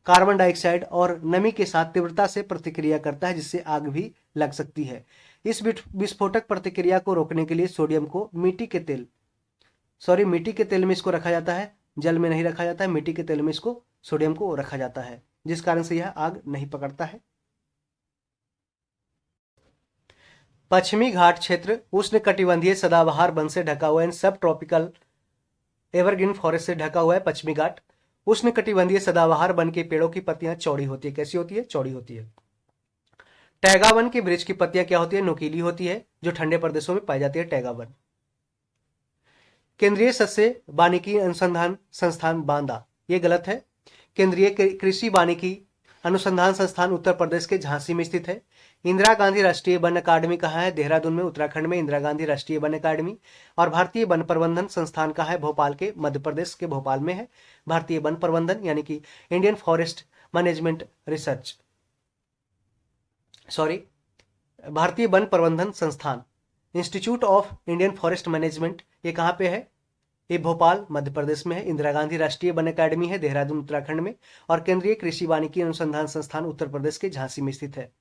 कार्बन डाइऑक्साइड और नमी के साथ तीव्रता से प्रतिक्रिया करता है, जिससे आग भी लग सकती है। इस विस्फोटक प्रतिक्रिया को रोकने के लिए सोडियम को मिट्टी के तेल में इसको रखा जाता है, जल में नहीं रखा जाता है। मिट्टी के तेल में इसको सोडियम को रखा जाता है, जिस कारण से यह आग नहीं पकड़ता है। पश्चिमी घाट क्षेत्र उष्णकटिबंधीय सदाबहार वन से ढका हुआ है, सब ट्रॉपिकल एवरग्रीन फॉरेस्ट से ढका हुआ है। पश्चिमी घाट उष्णकटिबंधीय सदाबहार वन के पेड़ों की पत्तियां चौड़ी होती है। कैसी होती है? चौड़ी होती है। टैगा वन के वृक्ष की पत्तियां क्या होती है? नुकीली होती है, जो ठंडे प्रदेशों में पाई जाती है टैगा वन। केंद्रीय सस्य वानिकी अनुसंधान संस्थान बांदा, ये गलत है। केंद्रीय कृषि वानिकी अनुसंधान संस्थान उत्तर प्रदेश के झांसी में स्थित है। इंदिरा गांधी राष्ट्रीय वन अकादमी कहाँ है? देहरादून में, उत्तराखंड में इंदिरा गांधी राष्ट्रीय वन अकादमी। और भारतीय वन प्रबंधन संस्थान कहाँ है? भोपाल के, मध्य प्रदेश के भोपाल में है भारतीय वन प्रबंधन यानी कि इंडियन फॉरेस्ट मैनेजमेंट रिसर्च, भारतीय वन प्रबंधन संस्थान, institute of Indian forest management, ये कहाँ पे है? ये भोपाल मध्य प्रदेश में है। इंदिरा गांधी राष्ट्रीय वन अकादमी है देहरादून उत्तराखंड में, और केंद्रीय कृषि वानिकी अनुसंधान संस्थान उत्तर प्रदेश के झांसी में स्थित है।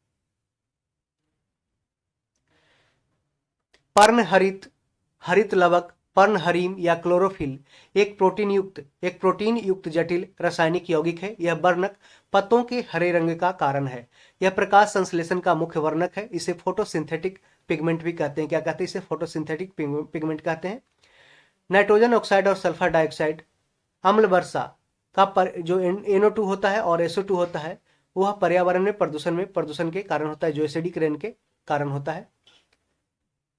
हरित लवक, पर्णहरिम या क्लोरोफिल एक प्रोटीन युक्त जटिल रासायनिक यौगिक है। यह वर्णक पत्तों के हरे रंग का कारण है। यह प्रकाश संश्लेषण का मुख्य वर्णक है। इसे फोटोसिंथेटिक पिगमेंट भी कहते हैं। क्या कहते हैं? इसे फोटोसिंथेटिक पिगमेंट कहते हैं। नाइट्रोजन ऑक्साइड और सल्फर डाइऑक्साइड अम्ल वर्षा का जो NO2 होता है और SO2 होता है, वह पर्यावरण में प्रदूषण के कारण होता है, जो एसिडिक रेन के कारण होता है।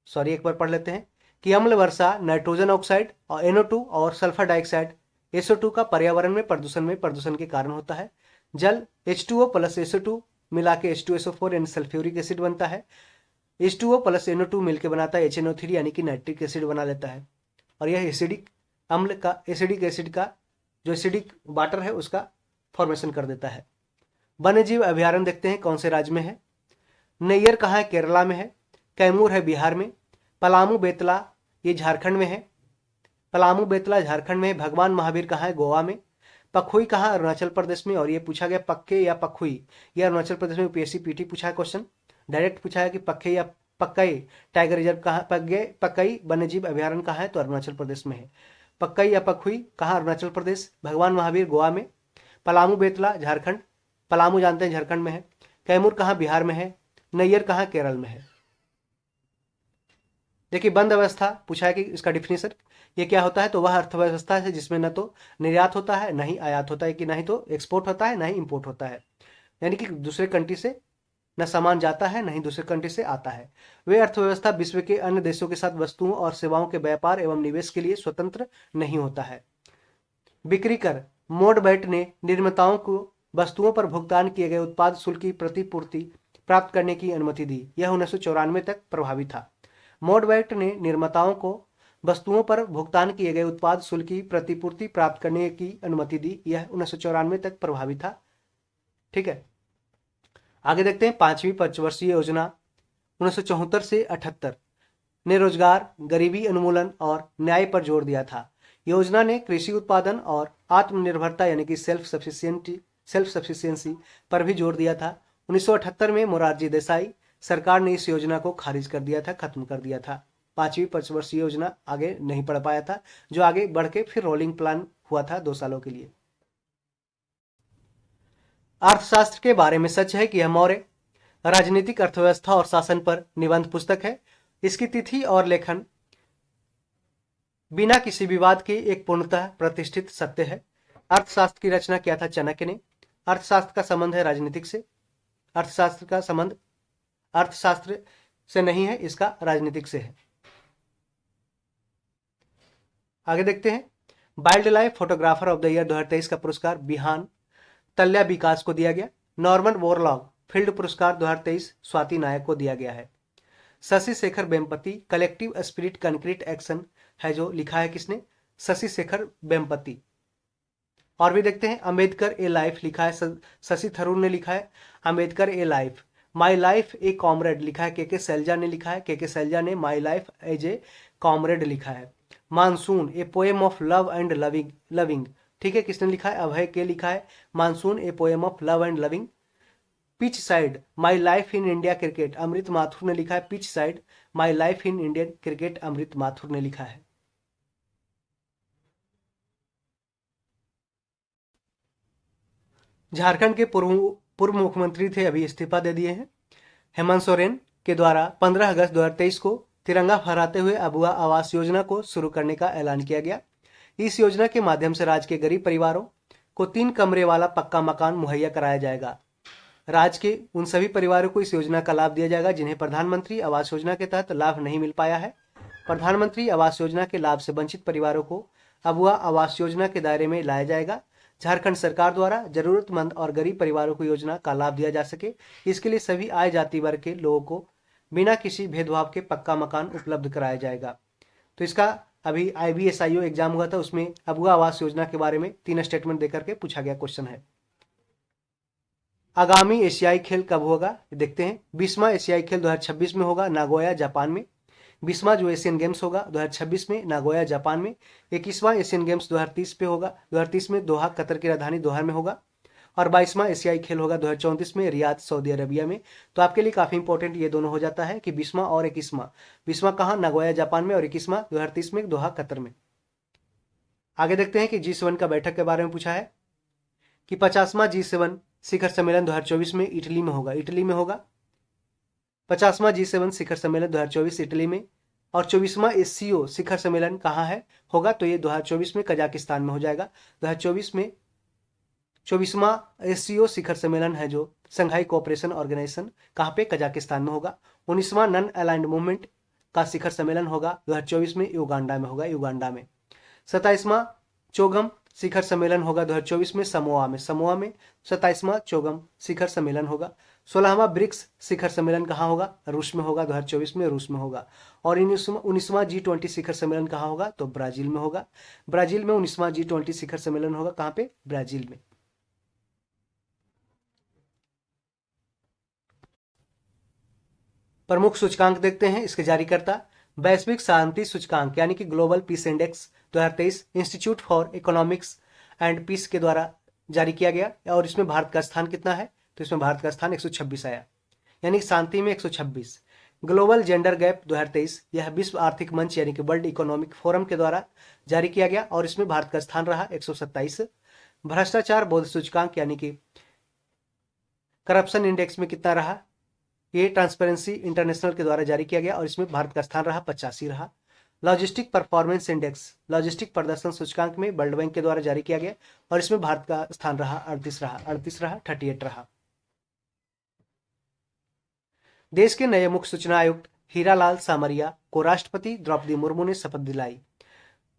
एक बार पढ़ लेते हैं कि अम्ल वर्षा, नाइट्रोजन ऑक्साइड और NO2 और सल्फर डाइऑक्साइड SO2 का पर्यावरण में प्रदूषण के कारण होता है। जल H2O प्लस SO2 मिला के H2SO4 यानी सल्फ्यूरिक एसिड बनता है। H2O प्लस NO2 मिलकर बनाता है HNO3 यानी कि नाइट्रिक एसिड बना लेता है। और यह एसिडिक एसिड का जो एसिडिक वाटर है उसका फॉर्मेशन कर देता है। वन्यजीव अभ्यारण्य देखते हैं कौन से राज्य में है। नैयर कहाँ है? केरला में है। कैमूर है बिहार में। पलामू बेतला ये झारखंड में है। भगवान महावीर कहाँ है? गोवा में। पखुई कहाँ? अरुणाचल प्रदेश में। और ये पूछा गया पक्के या पखुई, यह अरुणाचल प्रदेश में UPSC PT पूछा है क्वेश्चन, डायरेक्ट पूछा है कि पक्के या पक्कई टाइगर रिजर्व कहाँ, पक्कई वन्यजीव अभयारण्य कहाँ है, तो अरुणाचल प्रदेश में है। पक्कई या पखुई कहाँ, अरुणाचल प्रदेश। भगवान महावीर गोवा में। पलामू बेतला झारखंड, पलामू जानते हैं झारखंड में है। कैमूर कहाँ, बिहार में है। नैयर कहाँ, केरल में है। देखिए बंद अवस्था पूछा है कि इसका डिफिनेशन ये क्या होता है, तो वह अर्थव्यवस्था है जिसमें न तो निर्यात होता है, न ही आयात होता है, कि न ही तो एक्सपोर्ट होता है, न ही इंपोर्ट होता है, यानी कि दूसरे कंट्री से न सामान जाता है, न ही दूसरे कंट्री से आता है। वे अर्थव्यवस्था विश्व के अन्य देशों के साथ वस्तुओं और सेवाओं के व्यापार एवं निवेश के लिए स्वतंत्र नहीं होता है। बिक्री कर मोडबैट ने निर्माताओं को वस्तुओं पर भुगतान किए गए उत्पाद शुल्क की प्रतिपूर्ति प्राप्त करने की अनुमति दी। यह 1994 तक प्रभावी था। मोडबैट ने निर्माताओं को वस्तुओं पर भुगतान किए गए उत्पाद शुल्क की प्रतिपूर्ति प्राप्त करने की अनुमति दी। यह 1994 तक प्रभावी था। ठीक है, आगे देखते हैं। 5वीं पंचवर्षीय योजना 1974 से 78 ने रोजगार, गरीबी उन्मूलन और न्याय पर जोर दिया था। योजना ने कृषि उत्पादन और आत्मनिर्भरता यानी कि सेल्फ सफिशिएंसी पर भी जोर दिया था। 1978 में मोरारजी देसाई सरकार ने इस योजना को खारिज कर दिया था, खत्म कर दिया था। 5वीं पंचवर्षीय योजना आगे नहीं पढ़ पाया था, जो आगे बढ़ के फिर रोलिंग प्लान हुआ था 2 सालों के लिए। अर्थशास्त्र के बारे में सच है कि यह मौर्य राजनीतिक अर्थव्यवस्था और शासन पर निबंध पुस्तक है। इसकी तिथि और लेखन बिना किसी विवाद के एक पूर्णतः प्रतिष्ठित सत्य है। अर्थशास्त्र की रचना किया था चाणक्य ने। अर्थशास्त्र का संबंध है राजनीतिक से। अर्थशास्त्र का संबंध अर्थशास्त्र से नहीं है, इसका राजनीतिक से है। आगे देखते हैं। Wild life photographer of the year 2023 का पुरस्कार बिहान तल्या विकास को दिया गया। नॉर्मन बोरलॉग फील्ड पुरस्कार 2023 स्वाति नायक को दिया गया है। Shashi Shekhar Vempati collective spirit concrete action है, जो लिखा है किसने, शशि शेखर वेम्पति। और भी देखते हैं। अंबेडकर ए लाइफ लिखा है शशि थरूर ने लिखा है अंबेडकर ए life. My life a comrade लिखा है के सैलजा ने लिखा है। के सैलजा ने my life as a comrade लिखा है। Monsoon a poem of love and loving, ठीक है, किसने लिखा है, अभय के लिखा है monsoon a poem of love and loving. Pitch side my life in India cricket Amrit Mathur ने लिखा है। Pitch side my life in Indian cricket Amrit Mathur ने लिखा है। झारखंड के पूर्व मुख्यमंत्री थे, अभी इस्तीफा दे दिए हैं, हेमंत सोरेन के द्वारा 15 अगस्त 2023 को तिरंगा फहराते हुए अबुआ आवास योजना को शुरू करने का ऐलान किया गया। इस योजना के माध्यम से राज्य के गरीब परिवारों को 3 कमरे वाला पक्का मकान मुहैया कराया जाएगा। राज्य के उन सभी परिवारों को इस योजना का लाभ दिया जाएगा जिन्हें प्रधानमंत्री आवास योजना के तहत लाभ नहीं मिल पाया है। प्रधानमंत्री आवास योजना के लाभ से वंचित परिवारों को अबुआ आवास योजना के दायरे में लाया जाएगा। झारखंड सरकार द्वारा जरूरतमंद और गरीब परिवारों को योजना का लाभ दिया जा सके, इसके लिए सभी आय जाति वर्ग के लोगों को बिना किसी भेदभाव के पक्का मकान उपलब्ध कराया जाएगा। तो इसका अभी IBSIO एग्जाम हुआ था, उसमें अबुआ आवास योजना के बारे में 3 स्टेटमेंट देकर के पूछा गया क्वेश्चन है। आगामी एशियाई खेल कब होगा, देखते हैं। 20वां एशियाई खेल 2026 में होगा नागोया जापान में। 20वां जो एशियन गेम्स होगा 2026 में नागोया जापान में। 21वां एशियन गेम्स 2030 पे होगा, 2030 में दोहा कतर की राजधानी दोहा में होगा। और 22वां एशियाई खेल होगा 2034 में रियाद सऊदी अरबिया में। तो आपके लिए काफी इंपॉर्टेंट ये दोनों हो जाता है कि 20वां और 21वां। 20वां कहाँ, नागोया जापान में, और 21वां 2030 में दोहा कतर में। आगे देखते हैं कि G7 का बैठक के बारे में पूछा है कि 50वां G7 शिखर सम्मेलन 2024 में इटली में होगा। 50वां G7 शिखर सम्मेलन 2024 इटली में। और 24वां SCO शिखर सम्मेलन कहाँ है होगा, तो ये 2024 में कजाकिस्तान में हो जाएगा। 2024 में 24वां SCO शिखर सम्मेलन है जो संघाई कोऑपरेशन ऑर्गेनाइजेशन, कहाँ पे, कजाकिस्तान में होगा। 19वां नॉन अलाइंड मूवमेंट का शिखर सम्मेलन होगा 2024 में युगांडा में होगा, युगांडा में। 27वां चोगम शिखर सम्मेलन होगा 2024 में समोआ में 27वां चोगम शिखर सम्मेलन होगा। 16वां ब्रिक्स शिखर सम्मेलन कहाँ होगा, रूस में होगा, 2024 में रूस में होगा। और 19वां G20 शिखर सम्मेलन कहाँ होगा, तो ब्राजील में होगा। ब्राजील में 19वां G20 शिखर सम्मेलन होगा, कहाँ पे, ब्राजील में। प्रमुख सूचकांक देखते हैं, इसके जारीकर्ता वैश्विक शांति सूचकांक यानी कि global peace index 2023 institute for economics and peace के द्वारा जारी किया गया। और इसमें भारत का स्थान कितना है, तो इसमें भारत का स्थान 126 आया, यानी शांति में 126, ग्लोबल जेंडर गैप 2023, यह विश्व आर्थिक मंच यानी कि वर्ल्ड इकोनॉमिक फोरम के द्वारा जारी किया गया और इसमें भारत का स्थान रहा 127। भ्रष्टाचार बोध सूचकांक यानी कि करप्शन इंडेक्स में कितना रहा, ये ट्रांसपेरेंसी इंटरनेशनल के द्वारा जारी किया गया और इसमें भारत का स्थान रहा 85 रहा। लॉजिस्टिक परफॉर्मेंस इंडेक्स, लॉजिस्टिक प्रदर्शन सूचकांक में वर्ल्ड बैंक के द्वारा जारी किया गया और इसमें भारत का स्थान रहा 38 रहा 38 रहा। देश के नए मुख्य सूचना आयुक्त हीरालाल सामरिया को राष्ट्रपति द्रौपदी मुर्मू ने शपथ दिलाई।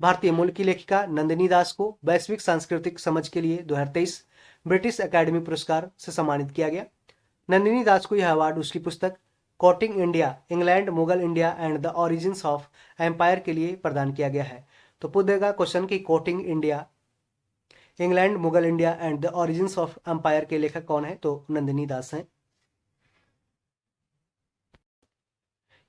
भारतीय मूल की लेखिका नंदिनी दास को वैश्विक सांस्कृतिक समझ के लिए 2023 ब्रिटिश अकादमी पुरस्कार से सम्मानित किया गया। नंदिनी दास को यह अवार्ड उसकी पुस्तक courting India, England, Mughal India and the origins of empire के लिए प्रदान किया गया है। तो पूछेगा क्वेश्चन की courting India, England, Mughal India and the origins of empire के लेखक कौन है, तो नंदिनी दास हैं।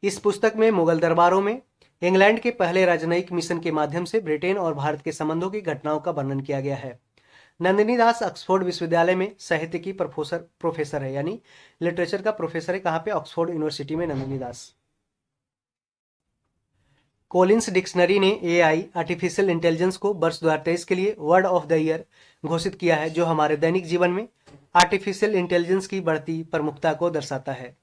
इस पुस्तक में मुगल दरबारों में इंग्लैंड के पहले राजनयिक मिशन के माध्यम से ब्रिटेन और भारत के संबंधों की घटनाओं का वर्णन किया गया है। नंदिनी दास ऑक्सफोर्ड विश्वविद्यालय में साहित्य की प्रोफेसर है, यानी लिटरेचर का प्रोफेसर है। कहाँ पे? ऑक्सफोर्ड यूनिवर्सिटी में नंदिनी दास। कोलिंस डिक्शनरी ने एआई, आर्टिफिशियल इंटेलिजेंस को वर्ष 2023 के लिए वर्ड ऑफ द ईयर घोषित किया है, जो हमारे दैनिक जीवन में आर्टिफिशियल इंटेलिजेंस की बढ़ती प्रमुखता को दर्शाता है।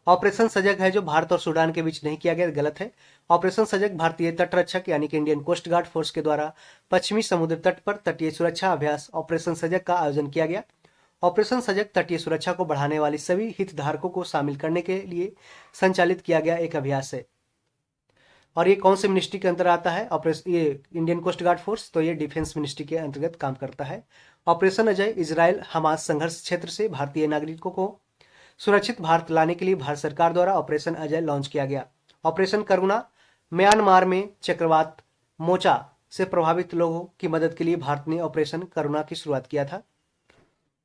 ऑपरेशन सजग है जो भारत और सूडान के बीच नहीं किया गया, गलत है। ऑपरेशन सजग भारतीय तटरक्षक यानी कि इंडियन कोस्ट गार्ड फोर्स के द्वारा पश्चिमी समुद्र तट पर तटीय सुरक्षा अभ्यास ऑपरेशन सजग का आयोजन किया गया। ऑपरेशन सजग तटीय सुरक्षा को बढ़ाने वाली सभी हितधारकों को शामिल करने के लिए संचालित किया गया एक अभ्यास है। और ये कौन से मिनिस्ट्री के अंतर्गत आता है? ऑपरेशन, ये इंडियन कोस्ट गार्ड फोर्स, तो ये डिफेंस मिनिस्ट्री के अंतर्गत काम करता है। ऑपरेशन अजय इजराइल हमास संघर्ष क्षेत्र से भारतीय नागरिकों को सुरक्षित भारत लाने के लिए भारत सरकार द्वारा ऑपरेशन अजय लॉन्च किया गया। ऑपरेशन करुणा, म्यांमार में चक्रवात मोचा से प्रभावित लोगों की मदद के लिए भारत ने ऑपरेशन करुणा की शुरुआत किया था।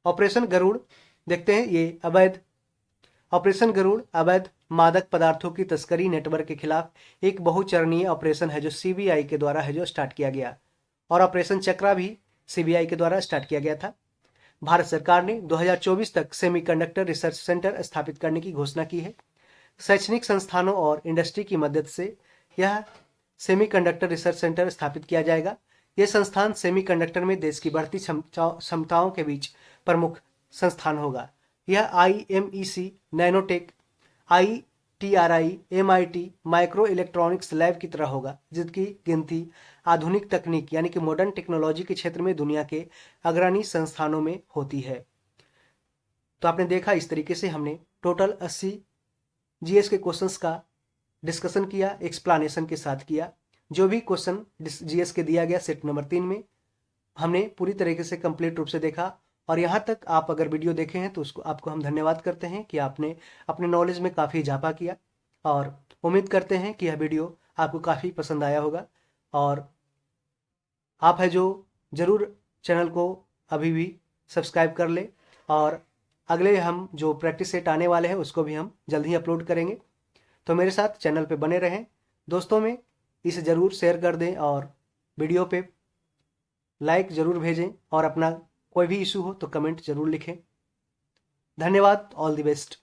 ऑपरेशन गरुड़, देखते हैं ये ऑपरेशन गरुड़ अवैध मादक पदार्थों की तस्करी नेटवर्क के खिलाफ एक बहुचरणीय ऑपरेशन है जो सीबीआई के द्वारा है जो स्टार्ट किया गया। और ऑपरेशन चक्रा भी सीबीआई के द्वारा स्टार्ट किया गया था। भारत सरकार ने 2024 तक सेमीकंडक्टर रिसर्च सेंटर स्थापित करने की घोषणा की है। शैक्षणिक संस्थानों और इंडस्ट्री की मदद से यह सेमीकंडक्टर रिसर्च सेंटर स्थापित किया जाएगा। यह संस्थान सेमीकंडक्टर में देश की बढ़ती क्षमताओं के बीच प्रमुख संस्थान होगा। यह IMEC, nanotech, ITRI, MIT, micro electronics lab की तरह होगा, जिसकी गिनती आधुनिक तकनीक यानी कि मॉडर्न टेक्नोलॉजी के क्षेत्र में दुनिया के अग्रणी संस्थानों में होती है। तो आपने देखा इस तरीके से हमने टोटल 80 GS के क्वेश्चंस का डिस्कशन किया, एक्सप्लानेशन के साथ किया। जो भी क्वेश्चन GS के दिया गया सेट नंबर 3 में हमने पूरी तरीके से कंप्लीट रूप से देखा। और यहाँ तक आप अगर वीडियो देखे हैं तो उसको आपको हम धन्यवाद करते हैं कि आपने अपने नॉलेज में काफ़ी इजाफा किया, और उम्मीद करते हैं कि यह वीडियो आपको काफ़ी पसंद आया होगा। और आप है जो ज़रूर चैनल को अभी भी सब्सक्राइब कर ले, और अगले हम जो प्रैक्टिस सेट आने वाले हैं उसको भी हम जल्द ही अपलोड करेंगे। तो मेरे साथ चैनल पे बने रहें, दोस्तों में इसे ज़रूर शेयर कर दें और वीडियो पे लाइक ज़रूर भेजें, और अपना कोई भी इशू हो तो कमेंट ज़रूर लिखें। धन्यवाद, ऑल द बेस्ट।